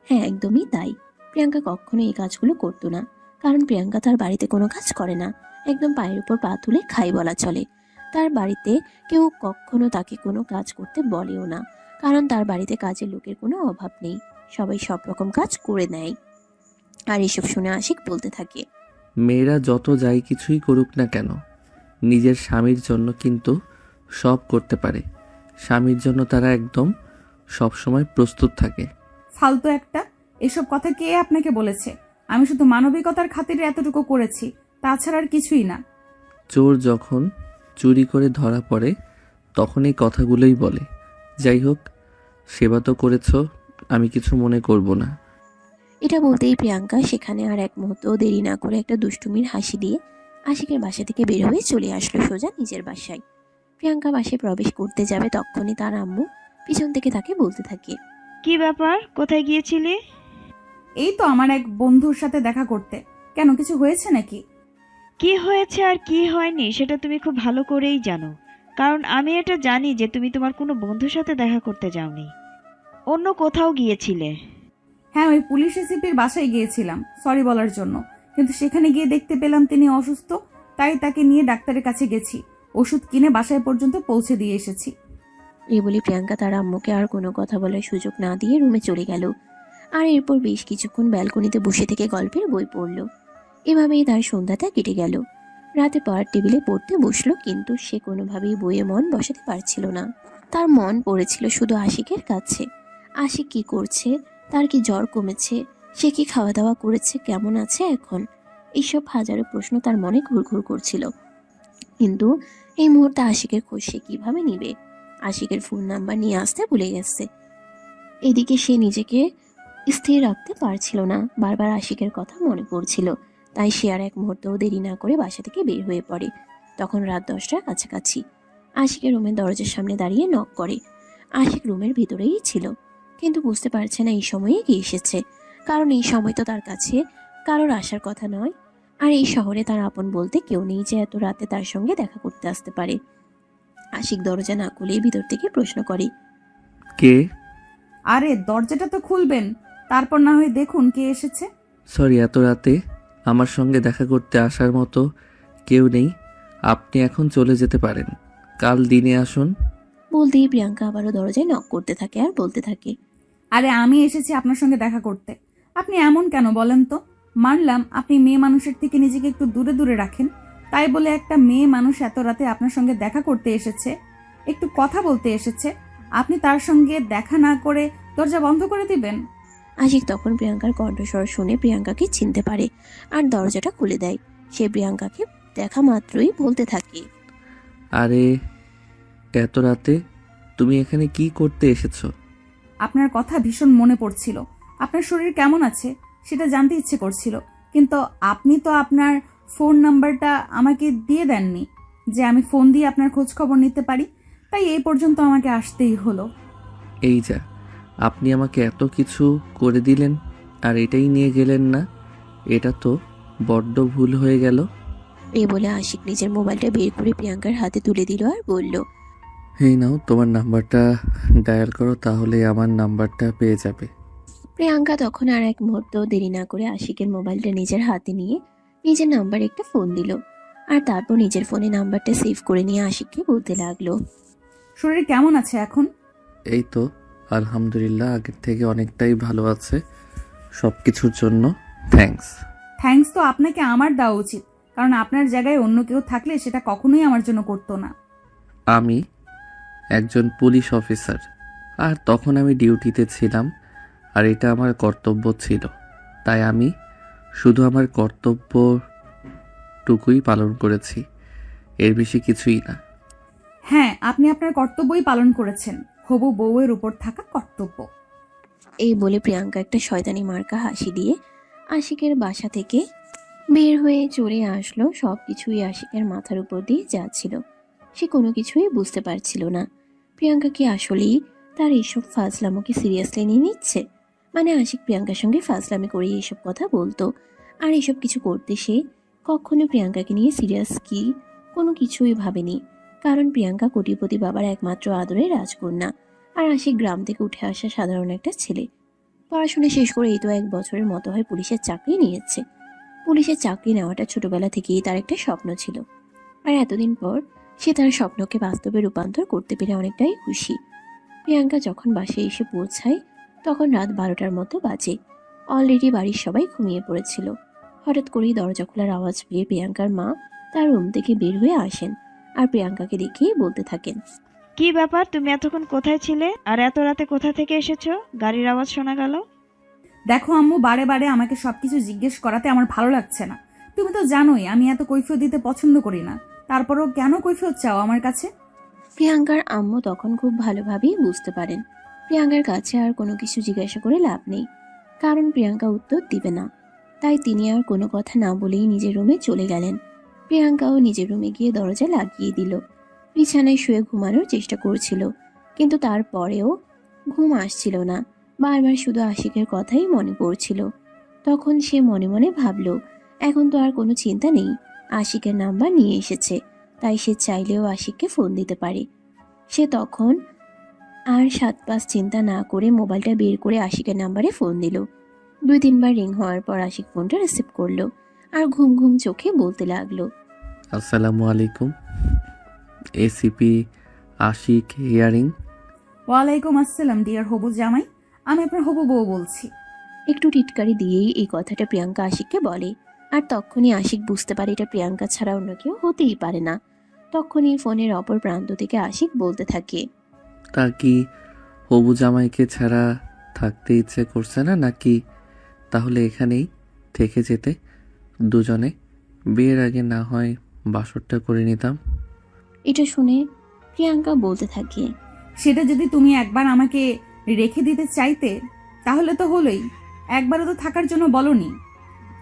হ্যাঁ, একদমই তাই। প্রিয়াঙ্কা কখনো এই কাজগুলো করতো না, কারণ প্রিয়াঙ্কা তার বাড়িতে কোনো কাজ করে না। একদম পায়ের উপর পা তুলে খাই বলা চলে। তার বাড়িতে কেউ কখনো তাকে কোনো কাজ করতে বলেও না, কারণ তার বাড়িতে কাজের লোকের কোনো অভাব নেই। সবাই সব রকম কাজ করে নেয়। আর এসব শুনে আশিক বলতে থাকে, মেয়েরা যত যাই কিছুই করুক না কেন, নিজের স্বামীর জন্য কিন্তু সব করতে পারে। স্বামীর জন্য তারা একদম সবসময় প্রস্তুত থাকে। ফালতু একটা। এসব কথা কে আপনাকে বলেছে? আমি শুধু মানবিকতার খাতিরে এতটুকু করেছি, তাছাড়া আর কিছুই না। চোর যখন চুরি করে ধরা পড়ে তখন এই কথাগুলোই বলে। যাই হোক, সেবা তো করেছো, আমি কিছু মনে করব না। এটা বলতেই প্রিয়াঙ্কা সেখানে আর এক মুহূর্তও দেরি না করে একটা দুষ্টুমির হাসি দিয়ে আশিকের বাসা থেকে বের হয়ে চলে আসলো সোজা নিজের বাসায়। প্রিয়াঙ্কা বাসায় প্রবেশ করতে যাবে, তখনই তার আম্মু পিছন থেকে তাকে বলতে থাকে, কি ব্যাপার, কোথায় গিয়েছিলে? এই তো আমার এক বন্ধুর সাথে দেখা করতে। কেন, কিছু হয়েছে নাকি? কি হয়েছে আর কি হয়নি সেটা তুমি খুব ভালো করেই জানো, কারণ আমি এটা জানি যে তুমি তোমার কোনো বন্ধুর সাথে দেখা করতে যাওনি, অন্য কোথাও গিয়েছিলে। হ্যাঁ, ওই পুলিশ এসিপির বাসায় গিয়েছিলাম সরি বলার জন্য, কিন্তু সেখানে গিয়ে দেখতে পেলাম তিনি অসুস্থ, তাই তাকে নিয়ে ডাক্তারের কাছে গেছি। ওষুধ কিনে বাসায় পর্যন্ত পৌঁছে দিয়ে এসেছি। এই বলে প্রিয়াঙ্কা তার আম্মুকে আর কোনো কথা বলার সুযোগ না দিয়ে রুমে চলে গেল। আর এরপর বেশ কিছুক্ষণ ব্যালকনিতে বসে থেকে গল্পের বই পড়ল। এভাবেই তার সন্ধ্যাটা কেটে গেল। রাতে পড়ার টেবিলে পড়তে বসলো, কিন্তু সে কোনোভাবেই বইয়ে মন বসাতে পারছিল না। তার মন পড়েছিল শুধু আশিকের কাছে। আশিক কি করছে, তার কি জ্বর কমেছে, সে কি খাওয়া দাওয়া করেছে, কেমন আছে এখন, এইসব হাজারো প্রশ্ন তার মনে ঘুরঘুর করছিল। কিন্তু এই মুহূর্তে আশিকের খোঁজ সে কিভাবে নিবে? আশিকের ফোন নাম্বার নিয়ে আসতে ভুলে গেছে। এদিকে সে নিজেকে স্থির রাখতে পারছিল না, বারবার আশিকের কথা মনে পড়ছিল। তাই সে আর এক মুহূর্তও দেরি না করে বাসা থেকে বের হয়ে পড়ে। তখন রাত 10টার কাছাকাছি। আশিকের রুমের দরজার সামনে দাঁড়িয়ে নক করে। আশিক রুমের ভিতরেই ছিল, কিন্তু বুঝতে পারছে না এই সময়ে কে এসেছে, কারণ এই সময় তো তার কাছে কারোর আসার কথা নয়। আর এই শহরে তার আপন বলতে কেউ নেই যে এত রাতে তার সঙ্গে দেখা করতে আসতে পারে। আশিক দরজা না খুলে ভিতর থেকে প্রশ্ন করে, কে? আরে দরজাটা তো খুলবেন, তারপর না হয় দেখুন কে এসেছে। সরি, এত রাতে আমার সঙ্গে দেখা করতে আসার মতো কেউ নেই। আপনি এখন চলে যেতে পারেন, কাল দিনে আসুন। বলতেই প্রিয়াঙ্কা আবারও দরজায় নক করতে থাকে আর বলতে থাকে, আরে আমি এসেছি আপনার সঙ্গে দেখা করতে। আপনি এমন কেন বলেন তো? মানলাম আপনি মেয়ে মানুষের থেকে নিজেকে একটু দূরে দূরে রাখেন, তাই বলে একটা মেয়ে মানুষ এত রাতে আপনার সঙ্গে দেখা করতে এসেছে, একটু কথা বলতে এসেছে, আপনি তার সঙ্গে দেখা না করে দরজা বন্ধ করে দিবেন? আশিক তখন প্রিয়াঙ্কার কণ্ঠস্বর শুনে প্রিয়াঙ্কাকে চিনতে পারে আর দরজাটা খুলে দেয়। সে প্রিয়াঙ্কাকে দেখা মাত্রই বলতে থাকে, আরে এত রাতে তুমি এখানে কি করতে এসেছো? আপনার কথা ভীষণ মনে পড়ছিল, আপনার শরীর কেমন আছে সেটা জানতে ইচ্ছে করছিল, কিন্তু আপনি তো আপনার ফোন নাম্বারটা আমাকে দিয়ে দেননি যে আমি ফোন দিয়ে আপনার খোঁজ খবর নিতে পারি, তাই এই পর্যন্ত আমাকে আসতেই হলো। এই যা, আপনি আমাকে এত কিছু করে দিলেন আর এটাই নিয়ে গেলেন না, এটা তো বড্ড ভুল হয়ে গেল। এই বলে আশিক নিজের মোবাইলটা বের করে প্রিয়াঙ্কার হাতে তুলে দিল আর বলল, এই নাও তোমার নাম্বারটা ডায়াল করো, তাহলে আমার নাম্বারটা পেয়ে যাবে। প্রিয়াঙ্কা তখন আর এক মুহূর্ত দেরি না করে আশিকের মোবাইলটা নিজের হাতে নিয়ে নিজের নাম্বার একটা ফোন দিল আর তারপর নিজের ফোনে নাম্বারটা সেভ করে নিয়ে আশিককে বলতে লাগলো, শরীর কেমন আছে এখন? এই তো আলহামদুলিল্লাহ, আগের থেকে অনেকটাই ভালো আছে। সব কিছুর জন্য থ্যাঙ্কস। থ্যাঙ্কস তো আপনাকে আমার দেওয়া উচিত, কারণ আপনার জায়গায় অন্য কেউ থাকলে সেটা কখনোই আমার জন্য করতো না। আমি একজন পুলিশ অফিসার, আর তখন আমি ডিউটিতে ছিলাম, আর এটা আমার কর্তব্য ছিল, তাই আমি শুধু আমার কর্তব্যটুকুই পালন করেছি, এর বেশি কিছুই না। হ্যাঁ, আপনি আপনার কর্তব্যই পালন করেছেন, হবু বউয়ের উপর থাকা কর্তব্য। এই বলে প্রিয়াঙ্কা একটা শয়তানি মার্কা হাসি দিয়ে আশিকের বাসা থেকে বের হয়ে চলে আসলো। সব কিছুই আশিকের মাথার উপর দিয়ে যাচ্ছিল, সে কোনো কিছুই বুঝতে পারছিল না। প্রিয়াঙ্কা কি আসলেই তার এইসব ফাজলামোকে সিরিয়াসলি নিয়ে নিচ্ছে? মানে আশিক প্রিয়াঙ্কার সঙ্গে ফাজলামি করে এইসব কথা বলতো, আর এইসব কিছু করতে সে কখনো প্রিয়াঙ্কাকে নিয়ে সিরিয়াস কি কোনো কিছুই ভাবেনি, কারণ প্রিয়াঙ্কা কোটিপতি বাবার একমাত্র আদরের রাজকন্যা, আর আশিক গ্রাম থেকে উঠে আসা সাধারণ একটা ছেলে। পড়াশোনা শেষ করে এই তো 1 বছরের মতো হয় পুলিশের চাকরি নিয়েছে। পুলিশের চাকরি নেওয়াটা ছোটবেলা থেকেই তার একটা স্বপ্ন ছিল, আর এতদিন পর সে তার স্বপ্নকে বাস্তবে রূপান্তর করতে পেরে অনেকটাই খুশি। প্রিয়াঙ্কা যখন বাসায় এসে পৌঁছায় তখন রাত 12টার মতো বাজে। অলরেডি বাড়ির সবাই ঘুমিয়ে পড়েছিল। হঠাৎ করেই দরজা খোলার আওয়াজ পেয়ে প্রিয়াঙ্কার মা তার রুম থেকে বের হয়ে আসেন আর প্রিয়াঙ্কাকে দেখেই বলতে থাকেন, কি ব্যাপার, তুমি এতক্ষণ কোথায় ছিলে আর এত রাতে কোথা থেকে এসেছো? গাড়ির আওয়াজ শোনা গেল। দেখো আম্মু, বারে বারে আমাকে সবকিছু জিজ্ঞেস করাতে আমার ভালো লাগছে না। তুমি তো জানোই আমি এত কৈফিয়ত দিতে পছন্দ করি না, তারপরও কেন কৈফিয়ত চাও আমার কাছে? প্রিয়াঙ্কার আম্মু তখন খুব ভালোভাবেই বুঝতে পারেন প্রিয়াঙ্কার কাছে আর কোনো কিছু জিজ্ঞাসা করে লাভ নেই, কারণ প্রিয়াঙ্কা উত্তর দিবে না। তাই তিনি আর কোনো কথা না বলেই নিজের রুমে চলে গেলেন। প্রিয়াঙ্কাও নিজের রুমে গিয়ে দরজা লাগিয়ে দিল। বিছানায় শুয়ে ঘুমানোর চেষ্টা করছিল, কিন্তু তারপরেও ঘুম আসছিল না। বারবার শুধু আশিকের কথাই মনে পড়ছিল। তখন সে মনে মনে ভাবল, এখন তো আর কোনো চিন্তা নেই, আশিকের নাম্বার নিয়ে এসেছে, তাই সে চাইলেও আশিককে ফোন দিতে পারে। সে তখন আর 7-5 চিন্তা না করে মোবাইলটা বের করে আশিকের নাম্বারে ফোন দিল। 2-3 বার রিং হওয়ার পর আশিক ফোনটা রিসিভ করলো আর ঘুম ঘুম চোখে বলতে লাগলো, আসসালামু আলাইকুম, এসিপি আশিক হিয়ারিং। ওয়ালাইকুম আসসালাম ডিয়ার হবু জামাই, আমি আপনার হবু বউ বলছি। একটু টিটকারি দিয়েই এই কথাটা প্রিয়াঙ্কা আশিককে বলে। আর তখনই আশিক বুঝতে পারে এটা প্রিয়াঙ্কা ছাড়া অন্য কেউ হতেই পারে না। তখনই ফোনের অপর প্রান্ত থেকে আশিক বলতে থাকে, তা কি হবু জামাইকে ছাড়া থাকতে ইচ্ছে করছে না নাকি? তাহলে এখানেই থেকে যেতে দুজনে, বিয়ের আগে না হয় বাসরটা করে নিতাম। এটা শুনে প্রিয়াঙ্কা বলতে থাকে, সেটা যদি তুমি একবার আমাকে রেখে দিতে চাইতে তাহলে তো হলোই, একবারও তো থাকার জন্য বলনি,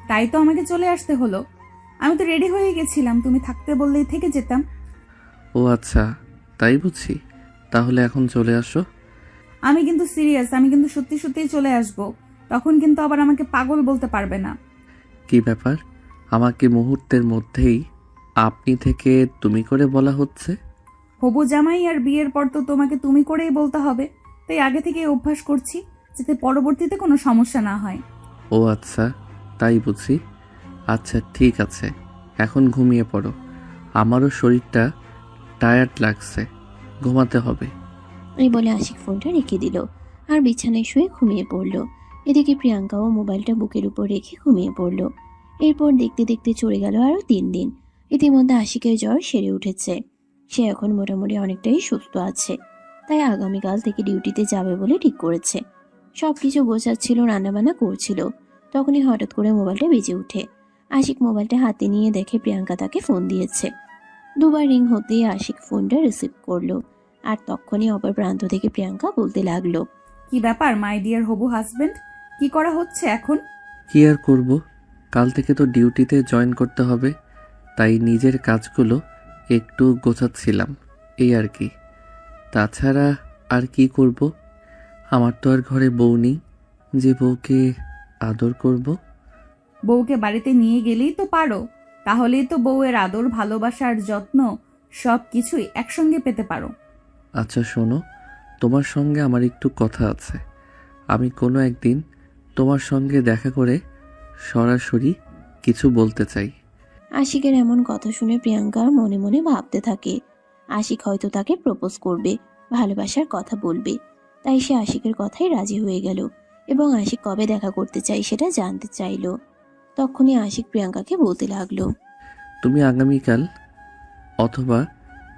তাই তো আমাকে চলে আসতে হলো। আমি তো রেডি হয়ে গেছিলাম, তুমি থাকতে বললেই থেকে যেতাম। ও আচ্ছা, তাই বুঝি। তাহলে এখন চলে আসো। আমি কিন্তু সিরিয়াস, আমি কিন্তু সত্যি সত্যিই চলে আসব। তখন কিন্তু আবার আমাকে পাগল বলতে পারবে না। কি ব্যাপার, আমাকে মুহূর্তের মধ্যেই আপনি থেকে তুমি করে বলা হচ্ছে? হবু জামাই আর বিয়ের পর তো তোমাকে তুমি করেই বলতে হবে, তাই আগে থেকে অভ্যাস করছি যাতে পরবর্তীতে কোনো সমস্যা না হয়। ও আচ্ছা, তাই বুঝি। আচ্ছা ঠিক আছে, এখন ঘুমিয়ে পড়ো, আমারও শরীরটা টায়ার্ড লাগছে, ঘুমাতে হবে। এই বলে আশিক ফোনটা রেখে দিল আর বিছানায় শুয়ে ঘুমিয়ে পড়ল। এদিকে প্রিয়াঙ্কাও মোবাইলটা বুকের উপর রেখে ঘুমিয়ে পড়ল। এরপর দেখতে দেখতে চলে গেল আরো 3 দিন। ইতিমধ্যে আশিকের জ্বর সেরে উঠেছে, সে এখন মোটামুটি অনেকটাই সুস্থ আছে। তাই আগামীকাল থেকে ডিউটিতে যাবে বলে ঠিক করেছে। সবকিছু গোছাচ্ছিল, রান্নাবান্না করছিল, তখনই হঠাৎ করে মোবাইলটা বেজে উঠে। আশিক মোবাইলটা হাতে নিয়ে দেখে প্রিয়াঙ্কা তাকে ফোন দিয়েছে। 2 বার রিং হতেই আশিক ফোনটা রিসিভ করলো আর তখনই অপর প্রান্ত থেকে প্রিয়াঙ্কা বলতে লাগলো, কি ব্যাপার মাই ডিয়ার হবু হাজবেন্ড, কি করা হচ্ছে এখন? কি আর করব, কাল থেকে তো ডিউটিতে জয়েন করতে হবে, তাই নিজের কাজগুলো একটু গোছাচ্ছিলাম, এই আর কি। তাছাড়া আর কি করব, আমার তো আর ঘরে বউ নেই যে বউকে আদর করব। বউকে বাড়িতে নিয়ে গেলেই তো পারো, তাহলেই তো বউয়ের আদর, ভালোবাসা আর যত্ন সব কিছুই একসঙ্গে পেতে পারো। আচ্ছা শোনো, তোমার সঙ্গে আমার একটু কথা আছে, আমি কোনো একদিন তোমার সঙ্গে দেখা করে সরাসরি কিছু বলতে চাই। আশিকের এমন কথা শুনে প্রিয়াঙ্কা মনে মনে ভাবতে থাকে, আশিক হয়তো তাকে প্রপোজ করবে, ভালোবাসার কথা বলবে। তাই সে আশিকের কথাই রাজি হয়ে গেল এবং আশিক কবে দেখা করতে চাই সেটা জানতে চাইলো। তখনই আশিক প্রিয়াঙ্কাকে বলতে লাগলো, তুমি আগামীকাল অথবা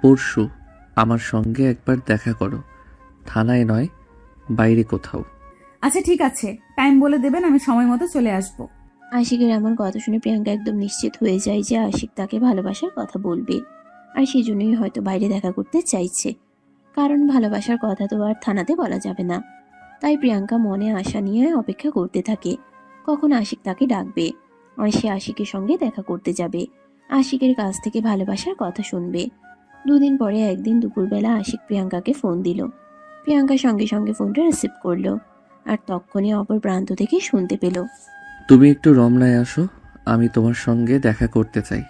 পরশু আমার সঙ্গে একবার দেখা করো, থানায় নয়, বাইরে কোথাও। আচ্ছা ঠিক আছে, টাইম বলে দেবেন, আমি সময় মতো চলে আসব। আশিকের এমন কথা শুনে প্রিয়াঙ্কা একদম নিশ্চিত হয়ে যায় যে আশিক তাকে ভালোবাসার কথা বলবে, আর সেজন্যই হয়তো বাইরে দেখা করতে চাইছে। কারণ ভালোবাসার কথা তো আর থানাতে বলা যাবে না। তাই প্রিয়াঙ্কা মনে আশা নিয়ে অপেক্ষা করতে থাকে কখন আশিক তাকে ডাকবে আর সে আশিকের সঙ্গে দেখা করতে যাবে, আশিকের কাছ থেকে ভালোবাসার কথা শুনবে। 2 দিন পরে একদিন দুপুরবেলা আশিক প্রিয়াঙ্কাকে ফোন দিল। প্রিয়াঙ্কা সঙ্গে সঙ্গে ফোনটা রিসিভ করলো আর তখনই অপর প্রান্ত থেকে শুনতে পেল, তুমি একটু রমনায় আসো, আমি তোমার সঙ্গে দেখা করতে চাই।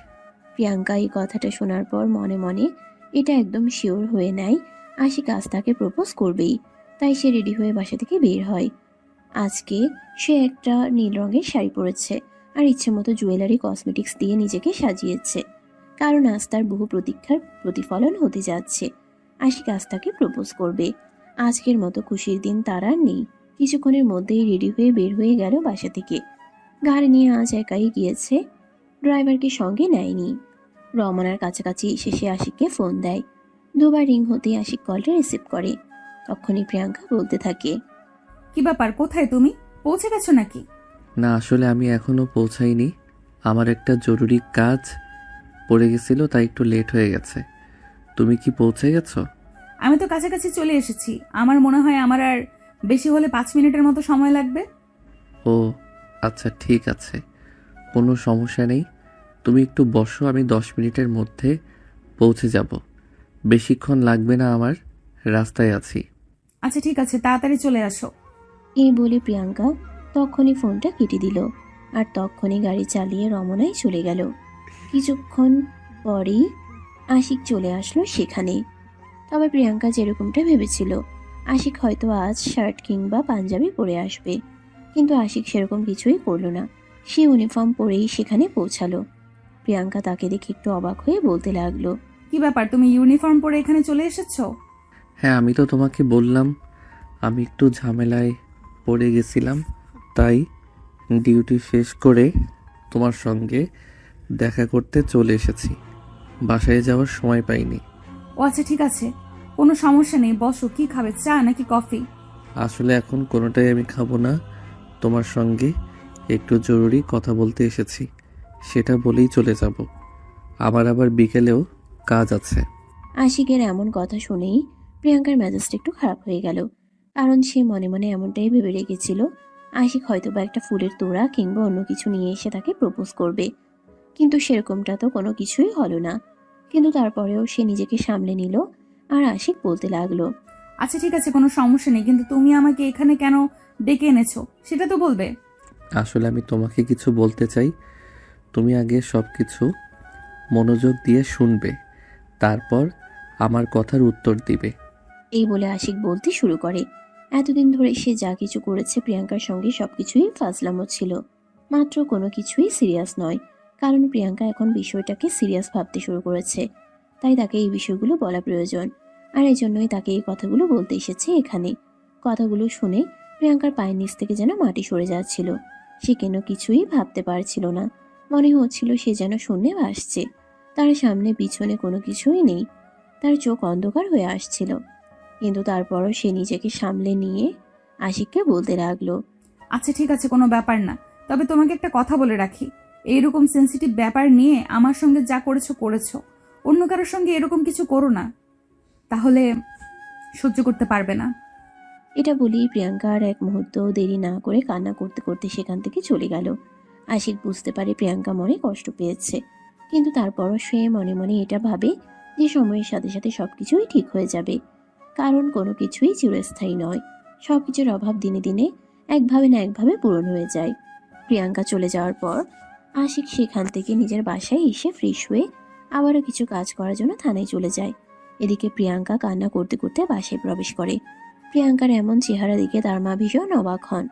প্রিয়াঙ্কা এই কথাটা শোনার পর মনে মনে এটা একদম শিওর হয়ে নেয় আশিক আজ তাকে প্রপোজ করবেই। তাই সে রেডি হয়ে বাসা থেকে বের হয়। আজকে সে একটা নীল রঙের শাড়ি পরেছে আর ইচ্ছে মতো জুয়েলারি কসমেটিক্স দিয়ে নিজেকে সাজিয়েছে, কারণ আজ তার বহু প্রতীক্ষার প্রতিফলন হতে যাচ্ছে। আশিক আজ তাকে প্রপোজ করবে। আজকের মতো খুশির দিন তার আর নেই। কিছুক্ষণের মধ্যেই রেডি হয়ে বের হয়ে গেল বাসা থেকে। গাড়ি নিয়ে আজ একাই গিয়েছে, ড্রাইভারকে সঙ্গে নেয়নি। রমনার কাছাকাছি এসে সে আশিককে ফোন দেয়। 2 বার রিং হতেই আশিক কলটা রিসিভ করে। তখনই প্রিয়াঙ্কা বলতে থাকে, কি ব্যাপার, কোথায় তুমি? পৌঁছে গেছো নাকি? না আসলে আমি এখনো পৌঁছাইনি, আমার একটা জরুরি কাজ পড়ে গেছিল, তাই একটু লেট হয়ে গেছে। তুমি কি পৌঁছে গেছো? আমি তো কাছাকাছি চলে এসেছি, আমার মনে হয় আমার আর বেশি হলে 5 মিনিটের মতো সময় লাগবে। ও আচ্ছা ঠিক আছে, কোনো সমস্যা নেই, তুমি একটু বসো, আমি 10 মিনিটের মধ্যে পৌঁছে যাব, বেশিক্ষণ লাগবে না আমার, রাস্তায় আছি। আচ্ছা ঠিক আছে, তাড়াতাড়ি চলে আসো। এই বলে প্রিয়াঙ্কা তখনই ফোনটা কেটে দিল আর তখনই গাড়ি চালিয়ে রমনায় চলে গেল। কিছুক্ষণ পরেই আশিক চলে আসলো সেখানে। তবে প্রিয়াঙ্কা যেরকমটা ভেবেছিল, আশিক হয়তো আজ শার্ট কিংবা পাঞ্জাবি পরে আসবে, কিন্তু আশিক সেরকম কিছুই করলো না। সে ইউনিফর্ম পরেই সেখানে পৌঁছালো। প্রিয়াঙ্কা তাকে দেখে একটু অবাক হয়ে বলতে লাগলো, কি ব্যাপার, তুমি ইউনিফর্ম পরে এখানে চলে এসেছো? হ্যাঁ, আমি তো তোমাকে বললাম আমি একটু ঝামেলায় পড়ে গেছিলাম, তাই ডিউটি শেষ করে তোমার সঙ্গে দেখা করতে চলে এসেছি। বাসায় যাওয়ার সময় পাইনি। ও আচ্ছা, ঠিক আছে, কোনো সমস্যা নেই, বসো। কি খাবে, চা নাকি কফি? আসলে এখন কোনোটাই আমি খাবো না, তোমার সঙ্গে একটু জরুরি কথা বলতে এসেছি, সেটা বলেই চলে যাব। আমার আবার বিকেলেও কাজ আছে। আশিকের এমন কথা শুনেই প্রিয়াঙ্কার মেজাজটা একটু খারাপ হয়ে গেল। কারণ সে মনে মনে এমনটাই ভেবে রেখেছিল আশিক হয়তো বা একটা ফুলের তোড়া কিংবা অন্য কিছু নিয়ে এসে তাকে প্রপোজ করবে, কিন্তু সেরকমটা তো কোনো কিছুই হলো না। কিন্তু তারপরেও সে নিজেকে সামলে নিল আর আশিক বলতে লাগলো, আচ্ছা ঠিক আছে, কোনো সমস্যা নেই, কিন্তু তুমি আমাকে এখানে কেন ডেকে এনেছো সেটা তো বলবে। আসলে আমি তোমাকে কিছু বলতে চাই, তুমি আগে সব কিছু মনোযোগ দিয়ে শুনবে, তারপর আমার কথার উত্তর দিবে। এই বলে আশিক বলতে শুরু করে। এতদিন ধরে সে যা কিছু করেছে প্রিয়াঙ্কার সঙ্গে সবকিছুই ফাজলামো ছিল, মাত্র কোনো কিছুই সিরিয়াস নয়। কারণ প্রিয়াঙ্কা এখন বিষয়টাকে সিরিয়াস ভাবতে শুরু করেছে, তাই তাকে এই বিষয়গুলো বলা প্রয়োজন। আর এই জন্যই তাকে এই কথাগুলো বলতে এসেছে এখানে। কথাগুলো শুনে প্রিয়াঙ্কার পায়ের নিচ থেকে যেন মাটি সরে যাচ্ছিল। সে কেন কিছুই ভাবতে পারছিল না, মনে হচ্ছিল সে যেন শূন্যে ভাসছে। তার সামনে পিছনে কোনো কিছুই নেই, তার চোখ অন্ধকার হয়ে আসছিল। কিন্তু তারপরও সে নিজেকে সামলে নিয়ে আশিককে বলতে লাগলো, আচ্ছা ঠিক আছে, কোনো ব্যাপার না, তবে তোমাকে একটা কথা বলে রাখি, এইরকম সেন্সিটিভ ব্যাপার নিয়ে আমার সঙ্গে যা করেছো করেছো, অন্য কারোর সঙ্গে এরকম কিছু করো না, তাহলে সহ্য করতে পারবে না। এটা বলেই প্রিয়াঙ্কা আর এক মুহূর্ত দেরি না করে কান্না করতে করতে সেখান থেকে চলে গেল। আশিক বুঝতে পারে প্রিয়াঙ্কা মনে কষ্ট পেয়েছে, কিন্তু তারপরও সে মনে মনে এটা ভাবে যে সময়ের সাথে সাথে সবকিছুই ঠিক হয়ে যাবে। কারণ কোনো কিছুই চিরস্থায়ী নয়, সবকিছুর অভাব দিনে দিনে একভাবে না একভাবে পূরণ হয়ে যায়। প্রিয়াঙ্কা চলে যাওয়ার পর আশিক সেখান থেকে নিজের বাসায় এসে ফ্রেশ হয়ে আবারও কিছু কাজ করার জন্য থানায় চলে যায়। এদিকে প্রিয়াঙ্কা কান্না করতে করতে বাসায় প্রবেশ করে। প্রিয়াঙ্কার এমন চেহারা দেখে তার মা ভীষণ অবাক হন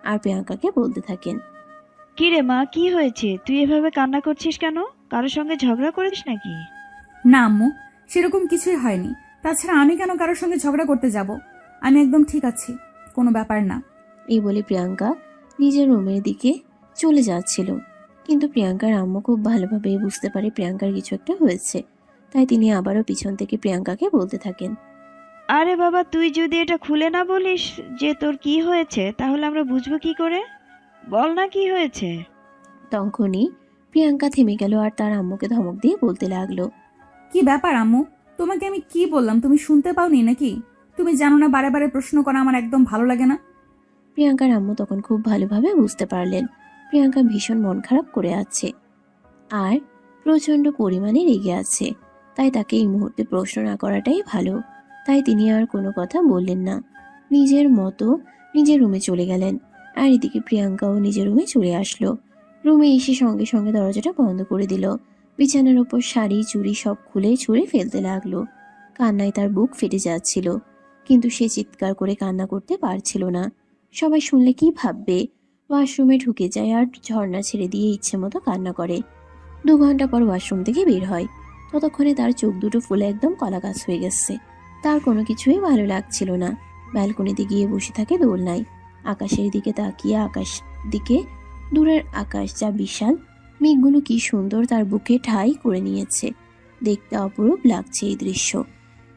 আর প্রিয়াঙ্কাকে বলতে থাকেন, কি রে মা, কি হয়েছে? তুই এভাবে কান্না করছিস কেন? কারোর সঙ্গে ঝগড়া করিস নাকি? না আম্মু, সেরকম কিছুই হয়নি। তাছাড়া আমি কেন কারোর সঙ্গে ঝগড়া করতে যাব? আমি একদম ঠিক আছি, কোনো ব্যাপার না। এই বলে প্রিয়াঙ্কা নিজের রুমের দিকে চলে যাচ্ছিল। কিন্তু প্রিয়াঙ্কার আম্মু খুব ভালোভাবে বুঝতে পারে প্রিয়াঙ্কার কিছু একটা হয়েছে, তাই তিনি আবারও পিছন থেকে প্রিয়াঙ্কাকে বলতে থাকেন, আরে বাবা, তুই যদি এটা খুলে না বলিস যে তোর কি হয়েছে, তাহলে আমরা বুঝবো কি করে? বল না কি হয়েছে। তখনই প্রিয়াঙ্কা থেমে গেল আর তার আম্মুকে ধমক দিয়ে বলতে লাগলো, কি ব্যাপার আম্মু, তোমাকে আমি কি বললাম তুমি শুনতে পাওনি নাকি? তুমি জানো না বারে বারে প্রশ্ন করা আমার একদম ভালো লাগে না। প্রিয়াঙ্কার আম্মু তখন খুব ভালোভাবে বুঝতে পারলেন প্রিয়াঙ্কা ভীষণ মন খারাপ করে আছে আর প্রচন্ড পরিমাণে রেগে আছে, তাই তাকে এই মুহূর্তে প্রশ্ন না করাটাই ভালো। তাই তিনি আর কোনো কথা বললেন না, নিজের মতো নিজের রুমে চলে গেলেন। আর এদিকে প্রিয়াঙ্কাও নিজের রুমে চলে আসলো। রুমে এসে সঙ্গে সঙ্গে দরজাটা বন্ধ করে দিল। বিছানার ওপর শাড়ি চুড়ি সব খুলে ছুঁড়ে ফেলতে লাগলো। কান্নায় তার বুক ফেটে যাচ্ছিল, কিন্তু সে চিৎকার করে কান্না করতে পারছিল না। সবাই শুনলে কি ভাববে? ওয়াশরুমে ঢুকে যায় আর ঝর্ণা ছেড়ে দিয়ে ইচ্ছে মতো কান্না করে। 2 ঘন্টা পর ওয়াশরুম থেকে বের হয়। ততক্ষণে তার চোখ দুটো ফুলে একদম কলাগাছ হয়ে গেছে। তার কোনো কিছুই ভালো লাগছিল না। ব্যালকনিতে গিয়ে বসে থাকে দোলনায়। আকাশের দিকে তাকিয়ে আকাশ দিকে দূরের আকাশ যা বিশাল, মেঘগুলো কি সুন্দর তার বুকে ঠাঁই করে নিয়েছে। দেখতে অপরূপ লাগছে এই দৃশ্য।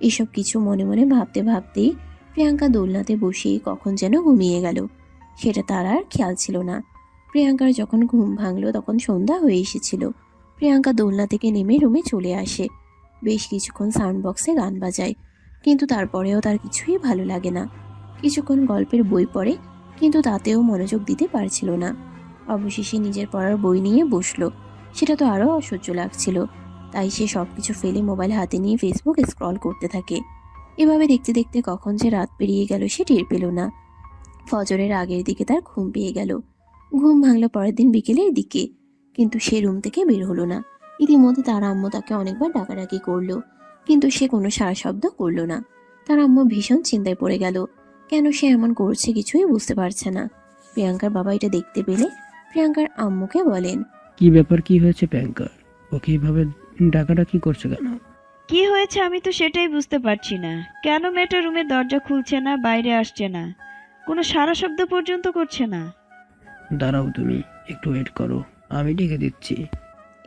এসব কিছু মনে মনে ভাবতে ভাবতেই প্রিয়াঙ্কা দোলনাতে বসে কখন যেন ঘুমিয়ে গেল। সেটা তার আর খেয়াল ছিল না। প্রিয়াঙ্কার যখন ঘুম ভাঙলো তখন সন্ধ্যা হয়ে এসেছিল। প্রিয়াঙ্কা দোলনা থেকে নেমে রুমে চলে আসে। বেশ কিছুক্ষণ সাউন্ড বক্সে গান বাজায়, কিন্তু তারপরেও তার কিছুই ভালো লাগে না। কিছুক্ষণ গল্পের বই পড়ে, কিন্তু তাতেও মনোযোগ দিতে পারছিল না। অবশেষে নিজের পড়ার বই নিয়ে বসলো। সেটা তো আরও অসহ্য লাগছিল, তাই সে সবকিছু ফেলে মোবাইল হাতে নিয়ে ফেসবুক স্ক্রল করতে থাকে। এভাবে দেখতে দেখতে কখন যে রাত পেরিয়ে গেল সে টের পেল না। ফজরের আগের দিকে তার ঘুম পেয়ে গেল। ঘুম ভাঙলো পরের দিন বিকেলের দিকে, কিন্তু সে রুম থেকে বের হলো না। ইতিমধ্যে তার আম্মু তাকে অনেকবার ডাকাডাকি করলো, কিন্তু সে কোনো সাড়া শব্দ করলো না। তার আম্মু ভীষণ চিন্তায় পড়ে গেল, কেন সে এমন করছে কিছুই বুঝতে পারছে না। প্রিয়াঙ্কার বাবা এটা দেখতে পেলে প্রিয়াঙ্কার আম্মুকে বলেন, কি ব্যাপার, কি হয়েছে প্রিয়াঙ্কার? ওকে এইভাবে ডাকাডাকি করছে কেন? কি হয়েছে আমি তো সেটাই বুঝতে পারছি না। কেন মেয়েটা রুমের দরজা খুলছে না, বাইরে আসছে না, কোনো সারা শব্দ পর্যন্ত করছে না? দাঁড়াও, তুমি একটু ওয়েট করো, আমি ডেকে দিচ্ছি।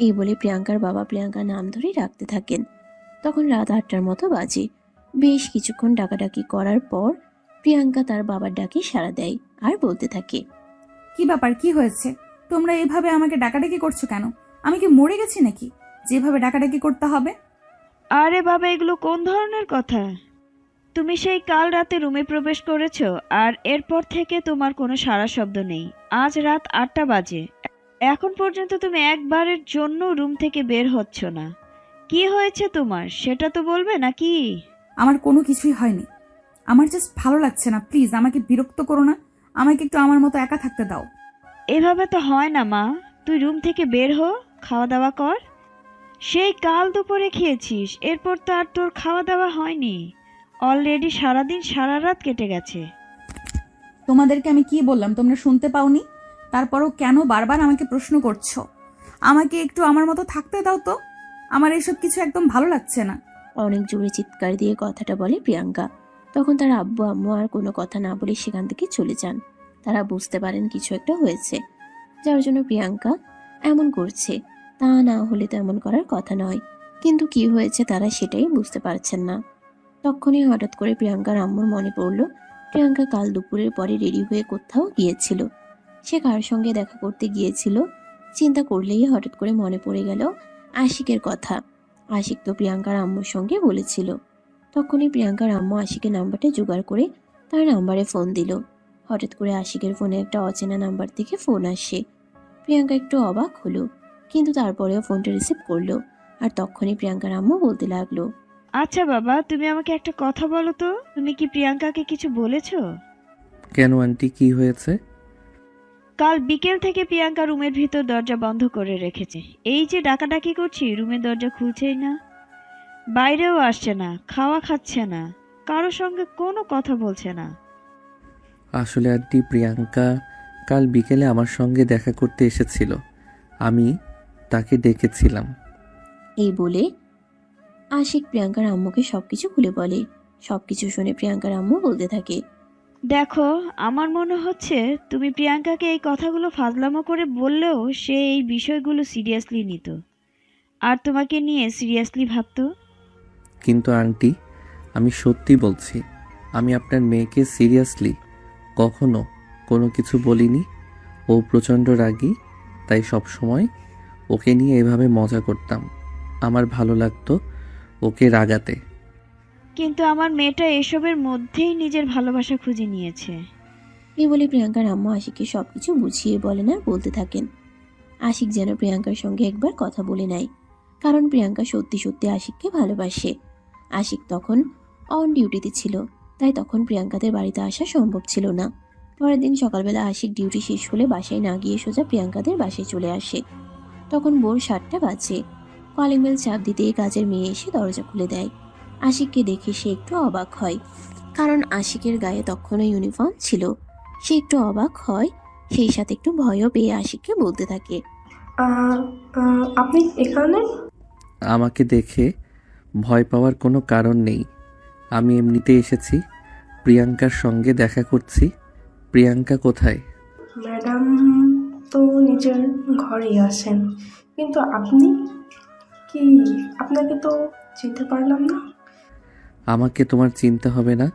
এই বলে প্রিয়াঙ্কার বাবা প্রিয়াঙ্কার নাম ধরে ডাকতে থাকেন। তখন রাত 8টার মতো বাজে। বেশ কিছুক্ষণ ডাকাডাকি করার পর প্রিয়াঙ্কা তার বাবার ডাকে সাড়া দেয় আর বলতে থাকে, কি ব্যাপার, কি হয়েছে? তোমরা এভাবে আমাকে ডাকাডাকি করছো কেন? আমি কি মরে গেছি নাকি যেভাবে ডাকাডাকি করতে হবে? আরে বাবা, এগুলো কোন ধরনের কথা? তুমি সেই কাল রাতে রুমে প্রবেশ করেছো, আর এরপর থেকে তোমার কোনো সাড়া শব্দ নেই। আজ রাত 8টা বাজে, এখন পর্যন্ত তুমি একবারের জন্য রুম থেকে বের হচ্ছ না। কি হয়েছে তোমার, সেটা তো বলবে নাকি? আমার কোনো কিছুই হয়নি। আমার জাস্ট ভালো লাগছে না, প্লিজ আমাকে বিরক্ত করো না। আমাকে একটু আমার মতো একা থাকতে দাও। এভাবে তো হয় না মা, তুই রুম থেকে বের হ, খাওয়া দাওয়া কর। সেই কাল দুপুরে খেয়েছিস, এরপর তো আর তোর খাওয়া দাওয়া হয়নি। অলরেডি সারাদিন সারা রাত কেটে গেছে। তোমাদেরকে আমি কি বললাম তোমরা শুনতে পাওনি? তারপরও কেন বারবার আমাকে প্রশ্ন করছো? আমাকে একটু আমার মতো থাকতে দাও তো। আমার এসব কিছু একদম ভালো লাগছে না। অনেক জোরে চিৎকার দিয়ে কথাটা বলে প্রিয়াঙ্কা। তখন তার আব্বু আম্মু আর কোনো কথা না বলে সেখান থেকে চলে যান। তারা বুঝতে পারেন কিছু একটা হয়েছে, যার জন্য প্রিয়াঙ্কা এমন করছে। তা না হলে তো এমন করার কথা নয়, কিন্তু কি হয়েছে তারা সেটাই বুঝতে পারছেন না। তখনই হঠাৎ করে প্রিয়াঙ্কার আম্মুর মনে পড়ল প্রিয়াঙ্কা কাল দুপুরের পরে রেডি হয়ে কোথাও গিয়েছিল। সে কার সঙ্গে দেখা করতে গিয়েছিল চিন্তা করলেই হঠাৎ করে মনে পড়ে গেল আশিকের কথা। আশিক তো প্রিয়াঙ্কার আম্মুর সঙ্গে বলেছিল। তখনই প্রিয়াঙ্কার আম্মু আশিকের নাম্বারটা জোগাড় করে তার নাম্বারে ফোন দিল। হঠাৎ করে আশিকের ফোনে একটা অচেনা নাম্বার থেকে ফোন আসে। প্রিয়াঙ্কা একটু অবাক হলো, কিন্তু তারপরেও ফোনটা রিসিভ করলো। আর তখনই প্রিয়াঙ্কার আম্মু বলতে লাগলো, আচ্ছা বাবা, তুমি আমাকে একটা কথা বলো তো, তুমি কি প্রিয়াঙ্কাকে কিছু বলেছো? কেন আন্টি, কি হয়েছে? কাল বিকেল থেকে প্রিয়াঙ্কা রুমের ভিতর দরজা বন্ধ করে রেখেছে। এই যে ডাকাডাকি করছি, রুমের দরজা খুলছেই না, বাইরেও আসছে না, খাওয়া খাচ্ছে না, কারো সঙ্গে কোনো কথা বলছে না। আসলে আন্টি, প্রিয়াঙ্কা কাল বিকেলে আমার সঙ্গে দেখা করতে এসেছিল। আমি তাকে ডেকেছিলাম। এই বলে আশিক প্রিয়াঙ্কার আম্মুকে সবকিছু খুলে বলে। সবকিছু শুনে প্রিয়াঙ্কার আম্মু বলতে থাকে, দেখো, আমার মনে হচ্ছে তুমি প্রিয়াঙ্কাকে এই কথাগুলো ফাজলামো করে বললেও সে এই বিষয়গুলো সিরিয়াসলি নিত, আর তোমাকে নিয়ে সিরিয়াসলি ভাবতো। কিন্তু আন্টি, আমি সত্যি বলছি, আমি আপনার মেয়েকে সিরিয়াসলি কখনো কোনো কিছু বলিনি। ও প্রচণ্ড রাগী, তাই সব সময় ওকে নিয়ে এভাবে মজা করতাম। আমার ভালো লাগতো ওকে রাগাতে। কিন্তু আমার মেয়েটা এসবের মধ্যেই নিজের ভালোবাসা খুঁজে নিয়েছে। এই বলে প্রিয়াঙ্কার আম্মু আশিককে সবকিছু বুঝিয়ে বলেন আর বলতে থাকেন। আশিক যেন প্রিয়াঙ্কার সঙ্গে একবার কথা বলে নেয়, কারণ প্রিয়াঙ্কা সত্যি সত্যি আশিককে ভালোবাসে। আশিক তখন অন ডিউটিতে ছিল, তাই তখন প্রিয়াঙ্কাদের বাড়িতে আসা সম্ভব ছিল না। পরের দিন সকালবেলা আশিক ডিউটি শেষ হলে বাসায় না গিয়ে সোজা প্রিয়াঙ্কাদের বাসায় চলে আসে। তখন ভোর 7টা বাজে। কলিং বেল চাপ দিতেই কাজের মেয়ে এসে দরজা খুলে দেয়। আশিককে দেখে সে একটু অবাক হয়, কারণ আশিকের গায়ে তখনও ইউনিফর্ম ছিল। সে একটু অবাক হয়, সেই সাথে একটু ভয়ও পেয়ে আশিককে বলতে থাকে, আপনি এখানে? আমাকে দেখে ভয় পাওয়ার কোনো কারণ নেই। আমি এমনিতে এসেছি, প্রিয়াঙ্কার সঙ্গে দেখা করছি। প্রিয়াঙ্কা কোথায়? ম্যাডাম তো নিজের ঘরেই আছেন, কিন্তু আপনি কি? আপনাকে তো চিনতে পারলাম না। আমাকে তোমার চিনতে হবে না।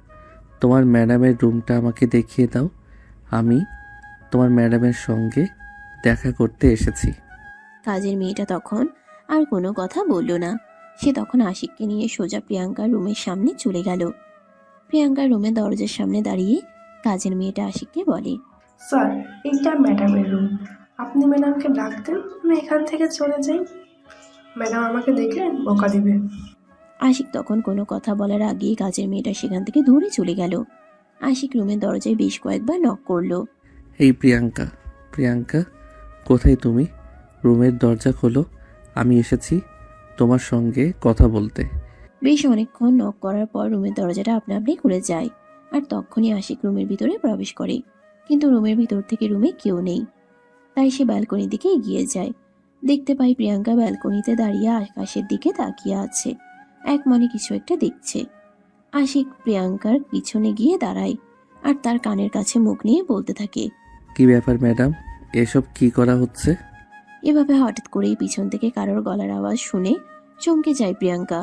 তোমার ম্যাডামের রুমটা আমাকে দেখিয়ে দাও। আমি তোমার ম্যাডামের সঙ্গে দেখা করতে এসেছি। কাজের মেয়েটা তখন আর কোনো কথা বলল না। সে তখন আশিককে নিয়ে সোজা প্রিয়াঙ্কার রুমের সামনে চলে গেল। প্রিয়াঙ্কার রুমের দরজার সামনে দাঁড়িয়ে কাজের মেয়েটা আশিককে বলে, স্যার, এইটা ম্যাডামের রুম। আপনি ম্যাডামকে ডাক দেন, আমি এখান থেকে চলে যাই। ম্যাডাম আমাকে দেখলে বকা দিবে। আশিক তখন কোনো কথা বলার আগেই কাজের মেয়েটা সেখান থেকে দূরে চলে গেল। আশিক রুমের দরজায় বেশ কয়েকবার নক করলো। এই প্রিয়াঙ্কা, প্রিয়াঙ্কা কোথায় তুমি? রুমের দরজা খোলো, আমি এসেছি তোমার সঙ্গে কথা বলতে। বেশ অনেকক্ষণ নক করার পর রুমের দরজাটা আপনা আপনি খুলে যায়। আর তখনই আশিক রুমের ভিতরে প্রবেশ করে, কিন্তু রুমের ভিতর থেকে রুমে কেউ নেই। তাই সে ব্যালকনির দিকে এগিয়ে যায়। দেখতে পাই প্রিয়াঙ্কা ব্যালকনিতে দাঁড়িয়ে আকাশের দিকে তাকিয়ে আছে, এক মনে কিছু একটা দেখছে। আশিক প্রিয়াঙ্কার পিছনে গিয়ে দাঁড়ায় আর তার কানের কাছে মুখ নিয়ে বলতে থাকে, কি ব্যাপার ম্যাডাম, এসব কি করা হচ্ছে? এভাবে হঠাৎ করেই পিছন থেকে কারোর গলার আওয়াজ শুনে চমকে যায় প্রিয়াঙ্কা।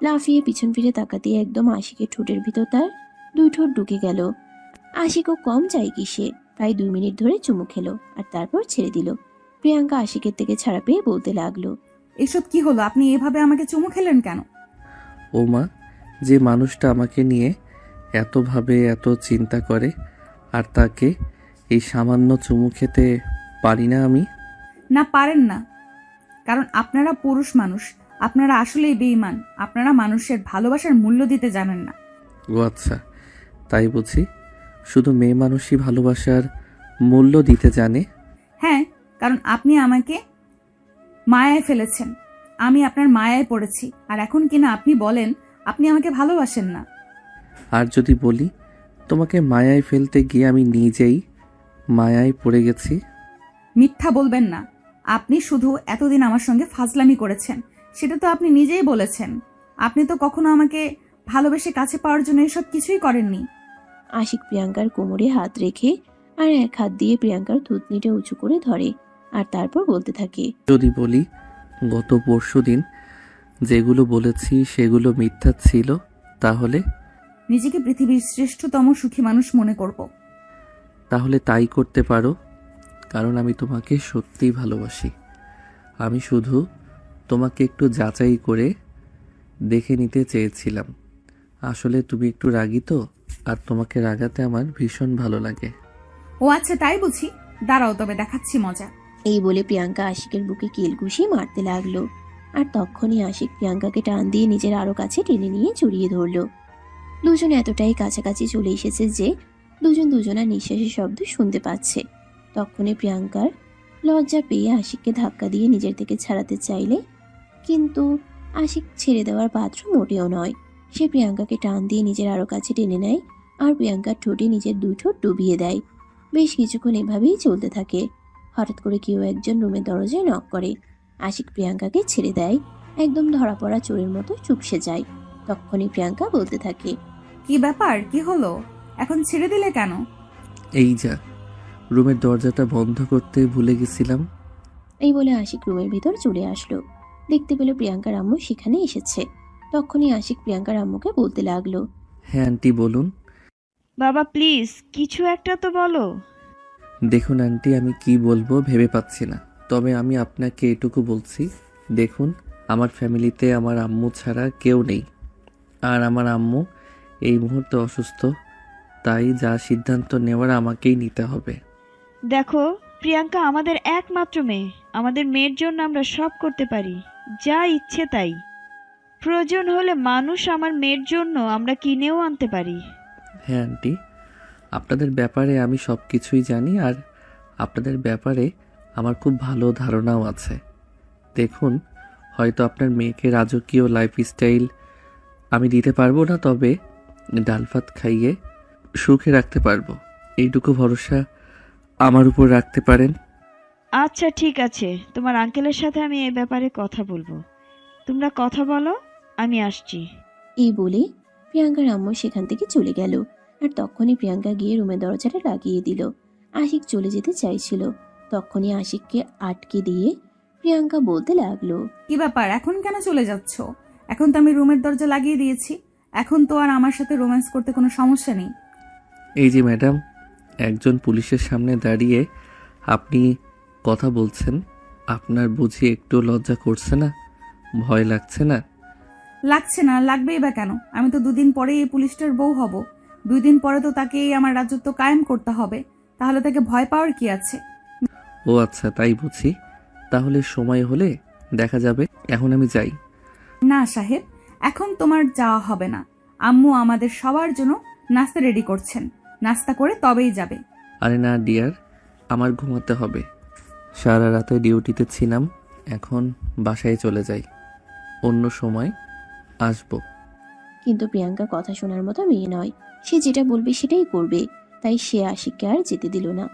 লাফিয়ে পিছন ফিরে তাকাতে একদম আশিকের ঠোঁটের ভিতর তার দুই ঠোঁট ঢুকে গেল। আশিকও কম যায় কিসে, প্রায় 2 মিনিট ধরে চুমু খেলো আর তারপর ছেড়ে দিল। প্রিয়াঙ্কা আশিকের থেকে ছাড়া পেয়ে বলতে লাগলো, এসব কি হলো? আপনি এভাবে আমাকে চুমু খেলেন কেন? ও মা, যে মানুষটা আমাকে নিয়ে এতভাবে এত চিন্তা করে, আর তাকে এই সামান্য চুমু খেতে পারি না আমি? না, পারেন না, কারণ আপনারা পুরুষ মানুষ। আপনারা আসলেই বেঈমান। আপনারা মানুষের ভালোবাসার মূল্য দিতে জানেন না। ও আচ্ছা, তাই বুঝি শুধু মেয়ে মানুষই ভালোবাসার মূল্য দিতে জানে? হ্যাঁ, কারণ আপনি আমাকে মায়ায় ফেলেছেন। আমি আপনার মায়ায় পড়েছি, আর এখন কিনা আপনি বলেন আপনি আমাকে ভালোবাসেন না। আর যদি বলি তোমাকে মায়ায় ফেলতে গিয়ে আমি নিজেই মায়ায় পড়ে গেছি? মিথ্যা বলবেন না। আপনি শুধু এতদিন আমার সঙ্গে ফাজলামি করেছেন, সেটা তো আপনি নিজেই বলেছেন। আপনি তো কখনো আমাকে ভালোবেসে কাছে পাওয়ার জন্য এসব কিছুই করেননি। আশিক প্রিয়াঙ্কার কোমরে হাত রেখে আর এক হাত দিয়ে প্রিয়াঙ্কার থুতনিটা উঁচু করে ধরে আর তারপর বলতে থাকে, যদি বলি গত পরশুদিন যেগুলো বলেছি সেগুলো মিথ্যা ছিল, তাহলে? নিজেকে পৃথিবীর শ্রেষ্ঠতম সুখী মানুষ মনে করব। তাহলে তাই করতে পারো, কারণ আমি তোমাকে সত্যিই ভালোবাসি। আমি শুধু তোমাকে একটু যাচাই করে দেখে নিতে চেয়েছিলাম। আসলে তুমি একটু রাগী তো, আর তোমাকে রাগাতে আমার ভীষণ ভালো লাগে। ও আচ্ছা, তাই বুঝি? দাঁড়াও তবে দেখাচ্ছি মজা। এই বলে প্রিয়াঙ্কা আশিকের বুকে কিল ঘুষি মারতে লাগলো। আর তখনই আশিক প্রিয়াঙ্কাকে টান দিয়ে নিজের আরো কাছে টেনে নিয়ে জড়িয়ে ধরলো। দুজন এতটাই কাছাকাছি চলে এসেছে যে দুজন দুজনার নিঃশ্বাসের শব্দ শুনতে পাচ্ছে। তখনই প্রিয়াঙ্কার লজ্জা পেয়ে আশিককে ধাক্কা দিয়ে নিজের থেকে ছাড়াতে চাইলে, কিন্তু আশিক ছেড়ে দেওয়ার পাত্র মোটেও নয়। সে প্রিয়াঙ্কাকে টান দিয়ে নিজের আরো কাছে টেনে নেয় আর প্রিয়াঙ্কার ঠোঁটে নিজের 2 ঠোঁট ডুবিয়ে দেয়। বেশ কিছুক্ষণ এভাবেই চলতে থাকে। হঠাৎ করে কেউ একজন রুমের দরজায় নক করে। আশিক প্রিয়াঙ্কাকে ছেড়ে দেয়, একদম ধরা পড়া চোরের মতো চুপসে যায়। তখনই প্রিয়াঙ্কা বলতে থাকে, কি ব্যাপার? কি হলো? এখন ছেড়ে দিলে কেন? এই যা, রুমের দরজাটা বন্ধ করতে ভুলে গেছিলাম। এই বলে আশিক রুমের ভিতর চলে আসলো। দেখতে পেল প্রিয়াঙ্কার আম্মু সেখানে এসেছে। তখনই আশিক প্রিয়াঙ্কার আম্মুকে বলতে লাগলো, হ্যাঁ আন্টি, বলুন। বাবা প্লিজ কিছু একটা তো বলো। দেখুন আন্টি, আমি কি বলবো ভেবে পাচ্ছি না, তবে আমি আপনাকে এটুকু বলছি। দেখুন, আমার ফ্যামিলিতে আমার আম্মু ছাড়া কেউ নেই, আর আমার আম্মু এই মুহূর্তে অসুস্থ, তাই যা সিদ্ধান্ত নেওয়ার আমাকেই নিতে হবে। দেখো প্রিয়াঙ্কা আমাদের একমাত্র মেয়ে। আমাদের মেয়ের জন্য আমরা সব করতে পারি, যা ইচ্ছে তাই। প্রয়োজন হলে মানুষ আমার মেয়ের জন্য আমরা কিনেও আনতে পারি। হ্যাঁ আন্টি, আপনাদের ব্যাপারে আমি সব কিছুই জানি, আর আপনাদের ব্যাপারে আমার খুব ভালো ধারণাও আছে। দেখুন, হয়তো আপনার মেয়েকে রাজকীয় লাইফস্টাইল আমি দিতে পারবো না, তবে ডাল ভাত খাইয়ে সুখে রাখতে পারবো। এইটুকু ভরসা আমার উপর রাখতে পারেন। আচ্ছা ঠিক আছে, তোমার আঙ্কেলের সাথে আমি এই ব্যাপারে কথা বলবো। তোমরা কথা বলো, আমি আসছি। এই বলে প্রিয়াঙ্কার আম্মু সেখান থেকে চলে গেল। আর তখনই প্রিয়াঙ্কা গিয়ে রুমের দরজাটা লাগিয়ে দিল। আশিক চলে যেতে চাইছিল, তখনই আশিককে আটকে দিয়ে প্রিয়াঙ্কা বলতে লাগলো, কি ব্যাপার? এখন কেন চলে যাচ্ছ? এখন তো আমি রুমের দরজা লাগিয়ে দিয়েছি। এখন তো আর আমার সাথে রোম্যান্স করতে কোনো সমস্যা নেই। এই যে ম্যাডাম, একজন পুলিশের সামনে দাঁড়িয়ে আপনি কথা বলছেন, আপনার বুঝি একটু লজ্জা করছে না? ভয় লাগছে না? লাগছে না, লাগবেই বা কেন? আমি তো 2 দিন পরেই এই পুলিশটার বউ হব। 2 দিন পরে তো তাকে আমার রাজত্ব কায়েম করতে হবে। তাহলে তাকে ভয় পাওয়ার কি আছে? ও আচ্ছা, তাই বুঝি। তাহলে সময় হলে দেখা যাবে। এখন আমি যাই। না সাহেব, এখন তোমার যাওয়া হবে না। আম্মু আমাদের সবার জন্য নাস্তা রেডি করছেন। নাস্তা করে তবেই যাবে। আরে না ডিয়ার, আমার ঘুমাতে হবে। সারা রাতে ডিউটিতে ছিলাম, এখন বাসায় চলে যাই, অন্য সময় আসবো। কিন্তু প্রিয়াঙ্কা কথা শোনার মতো মেয়ে নয়, সে যেটা বলবে সেটাই করবে। তাই সে আশিককে আর যেতে দিল না।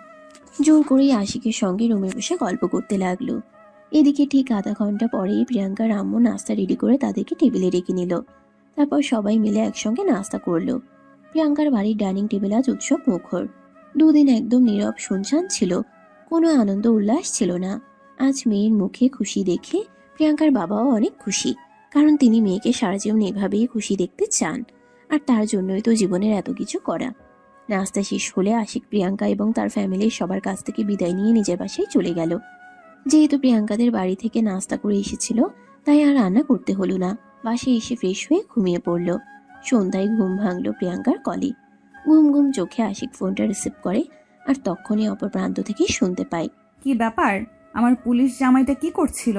জোর করেই আশিকের সঙ্গে রুমে বসে গল্প করতে লাগলো। এদিকে ঠিক আধা ঘন্টা পরেই প্রিয়াঙ্কার আম্মু নাস্তা রেডি করে তাদেরকে টেবিলে রেখে নিল। তারপর সবাই মিলে একসঙ্গে নাস্তা করলো। প্রিয়াঙ্কার বাড়ির ডাইনিং টেবিল আজ উৎসব মুখর। দুদিন একদম নীরব শুনশান ছিল, কোনো আনন্দ উল্লাস ছিল না। আজ মেয়ের মুখে খুশি দেখে প্রিয়াঙ্কার বাবাও অনেক খুশি, কারণ তিনি মেয়েকে সারা জীবন এভাবেই খুশি দেখতে চান, আর তার জন্যই তো জীবনের এত কিছু করা। নাস্তা শেষ হলে আশিক প্রিয়াঙ্কা এবং তার ফ্যামিলির সবার কাছ থেকে বিদায় নিয়ে নিজের বাসায় চলে গেল। যেহেতু প্রিয়াঙ্কাদের বাড়ি থেকে নাস্তা করে এসেছিল, তাই আর রান্না করতে হলো না। বাসায় এসে ফ্রেশ হয়ে ঘুমিয়ে পড়ল। সন্ধ্যায় ঘুম ভাঙল প্রিয়াঙ্কার কলে। ঘুম ঘুম চোখে আশিক ফোনটা রিসিভ করে, আর তখনই অপর প্রান্ত থেকে শুনতে পায়। কি ব্যাপার, আমার পুলিশ জামাইটা কি করছিল?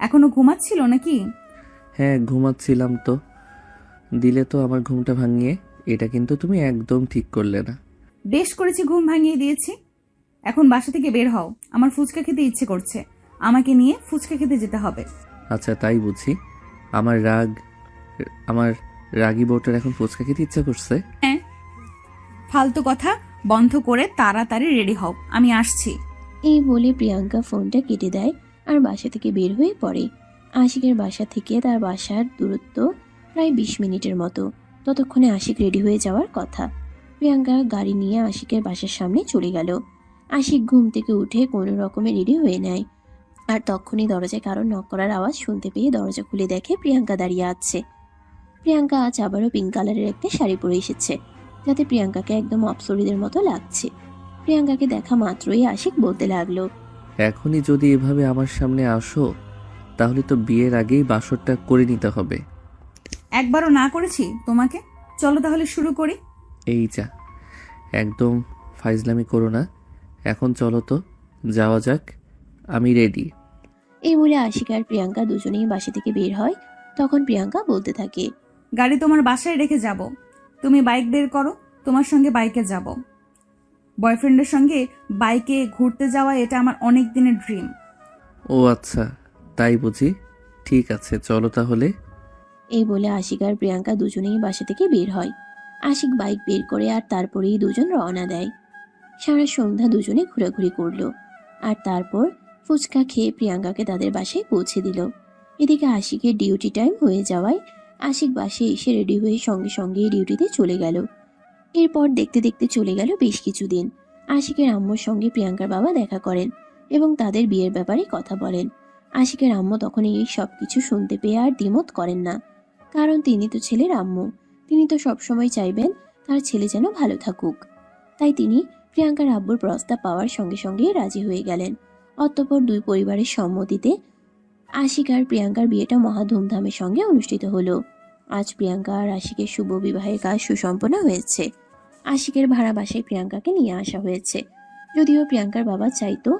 এখনো ঘুমাচ্ছিল নাকি? হ্যাঁ, ঘুমাচ্ছিলাম তো। দিলে তো আমার ঘুমটা ভাঙিয়ে। এটা কিন্তু তুমি একদম ঠিক করলে না। বেশ করেছি, ঘুম ভাঙিয়ে দিয়েছি। এখন বাসা থেকে বের হও, আমার ফুচকা খেতে ইচ্ছে করছে। আমাকে নিয়ে ফুচকা খেতে যেতে হবে। আচ্ছা, তাই বুঝি। আমার রাগী বউটার এখন ফুচকা খেতে ইচ্ছা করছে। হ্যাঁ, ফালতু কথা বন্ধ করে তাড়াতাড়ি রেডি হও, আমি আসছি। এই বলে প্রিয়াঙ্কা ফোনটা কেটে দেয় আর বাসা থেকে বের হয়ে পড়ে। আশিকের বাসা থেকে তার বাসার দূরত্ব প্রায় 20 মিনিটের মতো। ততক্ষণে আশিক রেডি হয়ে যাওয়ার কথা। প্রিয়াঙ্কা গাড়ি নিয়ে আশিকের বাসার সামনে চলে গেল। আশিক ঘুম থেকে উঠে কোনো রকমে রেডি হয়ে নেয়, আর তখনই দরজায় কারো নক করার আওয়াজ শুনতে পেয়ে দরজা খুলে দেখে প্রিয়াঙ্কা দাঁড়িয়ে আছে। প্রিয়াঙ্কা আজ আবারও পিঙ্ক কালারের একটা শাড়ি পরে এসেছে, যাতে প্রিয়াঙ্কাকে একদম অপ্সরীদের মতো লাগছে। প্রিয়াঙ্কাকে দেখা মাত্রই আশিক বলতে লাগলো, এখনই যদি এভাবে আমার সামনে আসো, তাহলে তো বিয়ের আগেই বাসরটা করে নিতে হবে। একবারও না করেছি তোমাকে। চলো তাহলে শুরু করি। এই যা, একদম ফাইজলামি করো না। এখন চলো তো, যাওয়া যাক, আমি রেডি। এই বলে আশিক আর প্রিয়াঙ্কা দুজনেই বাসা থেকে বের হয়। তখন প্রিয়াঙ্কা বলতে থাকে, গাড়ি তোমার বাসায় রেখে যাব, তুমি বাইক বের করো, তোমার সঙ্গে বাইকে যাব। বয়ফ্রেন্ডের সঙ্গে বাইকে ঘুরতে যাওয়া এটা আমার অনেক দিনের ড্রিম। ও আচ্ছা, তাই বুঝি। ঠিক আছে, চলো তাহলে। এই বলে আশিক আর প্রিয়াঙ্কা দুজনেই বাসা থেকে বের হয়। আশিক বাইক বের করে আর তারপরেই দুজন রওনা দেয়। সারা সন্ধ্যা দুজনে ঘোরাঘুরি করলো, আর তারপর ফুচকা খেয়ে প্রিয়াঙ্কাকে তাদের বাসায় পৌঁছে দিল। এদিকে আশিকের ডিউটি টাইম হয়ে যাওয়ায় আশিক বাসে এসে রেডি হয়ে সঙ্গে সঙ্গে ডিউটিতে চলে গেল। এরপর দেখতে দেখতে চলে গেল বেশ কিছুদিন। আশিকের আম্মুর সঙ্গে প্রিয়াঙ্কার বাবা দেখা করেন এবং তাদের বিয়ের ব্যাপারে কথা বলেন। আশিকের আম্মু তখন এই সব কিছু শুনতে পেয়ে আর দ্বিমত করেন না, কারণ তিনি তো ছেলের আম্মু। তিনি তো সবসময় চাইবেন তার ছেলে যেন ভালো থাকুক। তাই তিনি প্রিয়াঙ্কার আব্বুর প্রস্তাব পাওয়ার সঙ্গে সঙ্গে রাজি হয়ে গেলেন। অতঃপর দুই পরিবারের সম্মতিতে আশিক আর প্রিয়াঙ্কার বিয়েটা মহা ধুমধামের সঙ্গে অনুষ্ঠিত হলো। আজ প্রিয়াঙ্কা আর আশিকের শুভ বিবাহের কাজ সুসম্পন্ন হয়েছে। আশিকের ভাড়া বাসায় প্রিয়াঙ্কাকে নিয়ে আসা হয়েছে। যদিও প্রিয়াঙ্কার বাবা চাইতো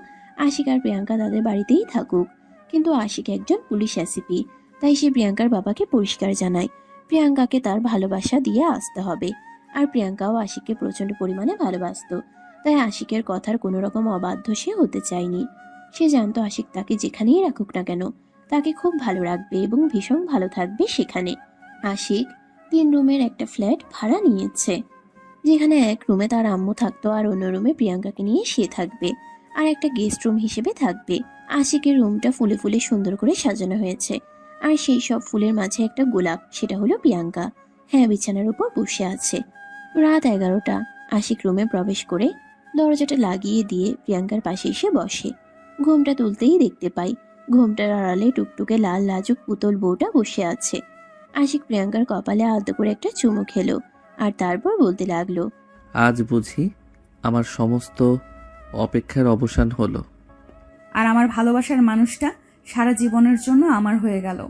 আশিক আর প্রিয়াঙ্কা তাদের বাড়িতেই থাকুক, কিন্তু আশিক একজন পুলিশ এসিপি, তাই সে প্রিয়াঙ্কার বাবাকে পরিষ্কার জানায় প্রিয়াঙ্কাকে তার ভালোবাসা দিয়ে আসতে হবে। আর প্রিয়াঙ্কাও আশিককে প্রচন্ড পরিমাণে ভালোবাসতো, তাই আশিকের কথার কোনো রকম অবাধ্য সে হতে চায়নি। সে জানতো আশিক তাকে যেখানেই রাখুক না কেন তাকে খুব ভালো রাখবে এবং ভীষণ ভালো থাকবে সেখানে। আশিক 3 রুমের একটা ফ্ল্যাট ভাড়া নিয়েছে, যেখানে এক রুমে তার আম্মু থাকতো আর অন্য রুমে প্রিয়াঙ্কাকে নিয়ে সে থাকবে, আর একটা গেস্ট রুম হিসেবে থাকবে। আশিকের রুমটা ফুলে ফুলে সুন্দর করে সাজানো হয়েছে, আর সেই সব ফুলের মাঝে একটা গোলাপ, সেটা হলো প্রিয়াঙ্কা। হ্যাঁ, বিছানার উপর বসে আছে। রাত 11টা। আশিক রুমে প্রবেশ করে দরজাটা লাগিয়ে দিয়ে প্রিয়াঙ্কার পাশে এসে বসে। ঘুমটা তুলতেই দেখতে পাই ঘুমটার আড়ালে টুকটুকে লাল লাজুক পুতুল বউটা বসে আছে। আশিক প্রিয়াঙ্কার কপালে আলতো করে একটা চুমু খেলো, আর তারপর বলতে লাগলো, আজ বুঝি আমার সমস্ত অপেক্ষার অবসান হলো। আর আমার ভালোবাসার মানুষটা সারা জীবনের জন্য আমার হয়ে গেল।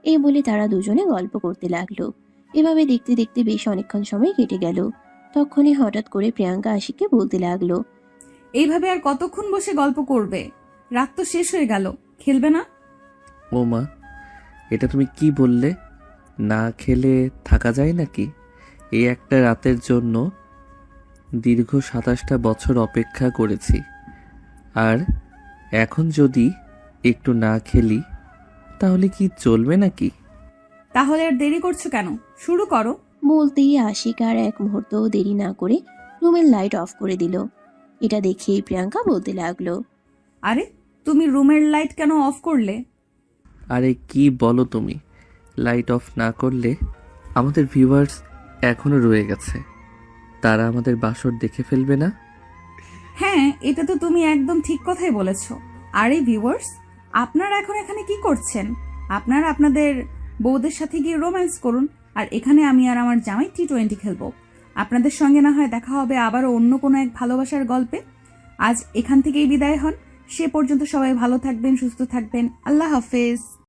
এই বলে তারা দুজনে গল্প করতে লাগলো। এভাবে দেখতে দেখতে বেশ অনেকক্ষণ সময় কেটে গেল। তখনই হঠাৎ করে প্রিয়াঙ্কা আশিককে বলতে লাগলো, এইভাবে আর কতক্ষণ বসে গল্প করবে? রাত তো শেষ হয়ে গেল, খেলবে না? ও মা, এটা তুমি কি বললে? না খেলে থাকা যায় নাকি? এই একটা রাতের জন্য দীর্ঘ 27টা বছর অপেক্ষা করেছি, আর এখন যদি একটু না খেলি তাহলে কি চলবে নাকি? তাহলে আর দেরি করছো কেন? শুরু করো। বলতেই আশিক আর এক মুহূর্তও দেরি না করে রুমের লাইট অফ করে দিল। এটা দেখেই প্রিয়াঙ্কা বলতে লাগলো, আরে তুমি রুমের লাইট কেন অফ করলে? আরে কি বলো তুমি? লাইট অফ না করলে আমাদের ভিউয়ার্স এখনো রয়ে গেছে, তারা আমাদের বাসর দেখে ফেলবে না? হ্যাঁ, এটা তো তুমি একদম ঠিক কথাই বলেছো। আরে ভিউয়ার্স, আপনারা এখন এখানে কি করছেন? আপনারা আপনাদের বউদের সাথে গিয়ে রোম্যান্স করুন, আর এখানে আমি আর আমার জামাই T20 খেলবো। আপনাদের সঙ্গে না হয় দেখা হবে আবারও অন্য কোনো এক ভালোবাসার গল্পে। আজ এখান থেকেই বিদায় হন। সে পর্যন্ত সবাই ভালো থাকবেন, সুস্থ থাকবেন। আল্লাহ হাফেজ।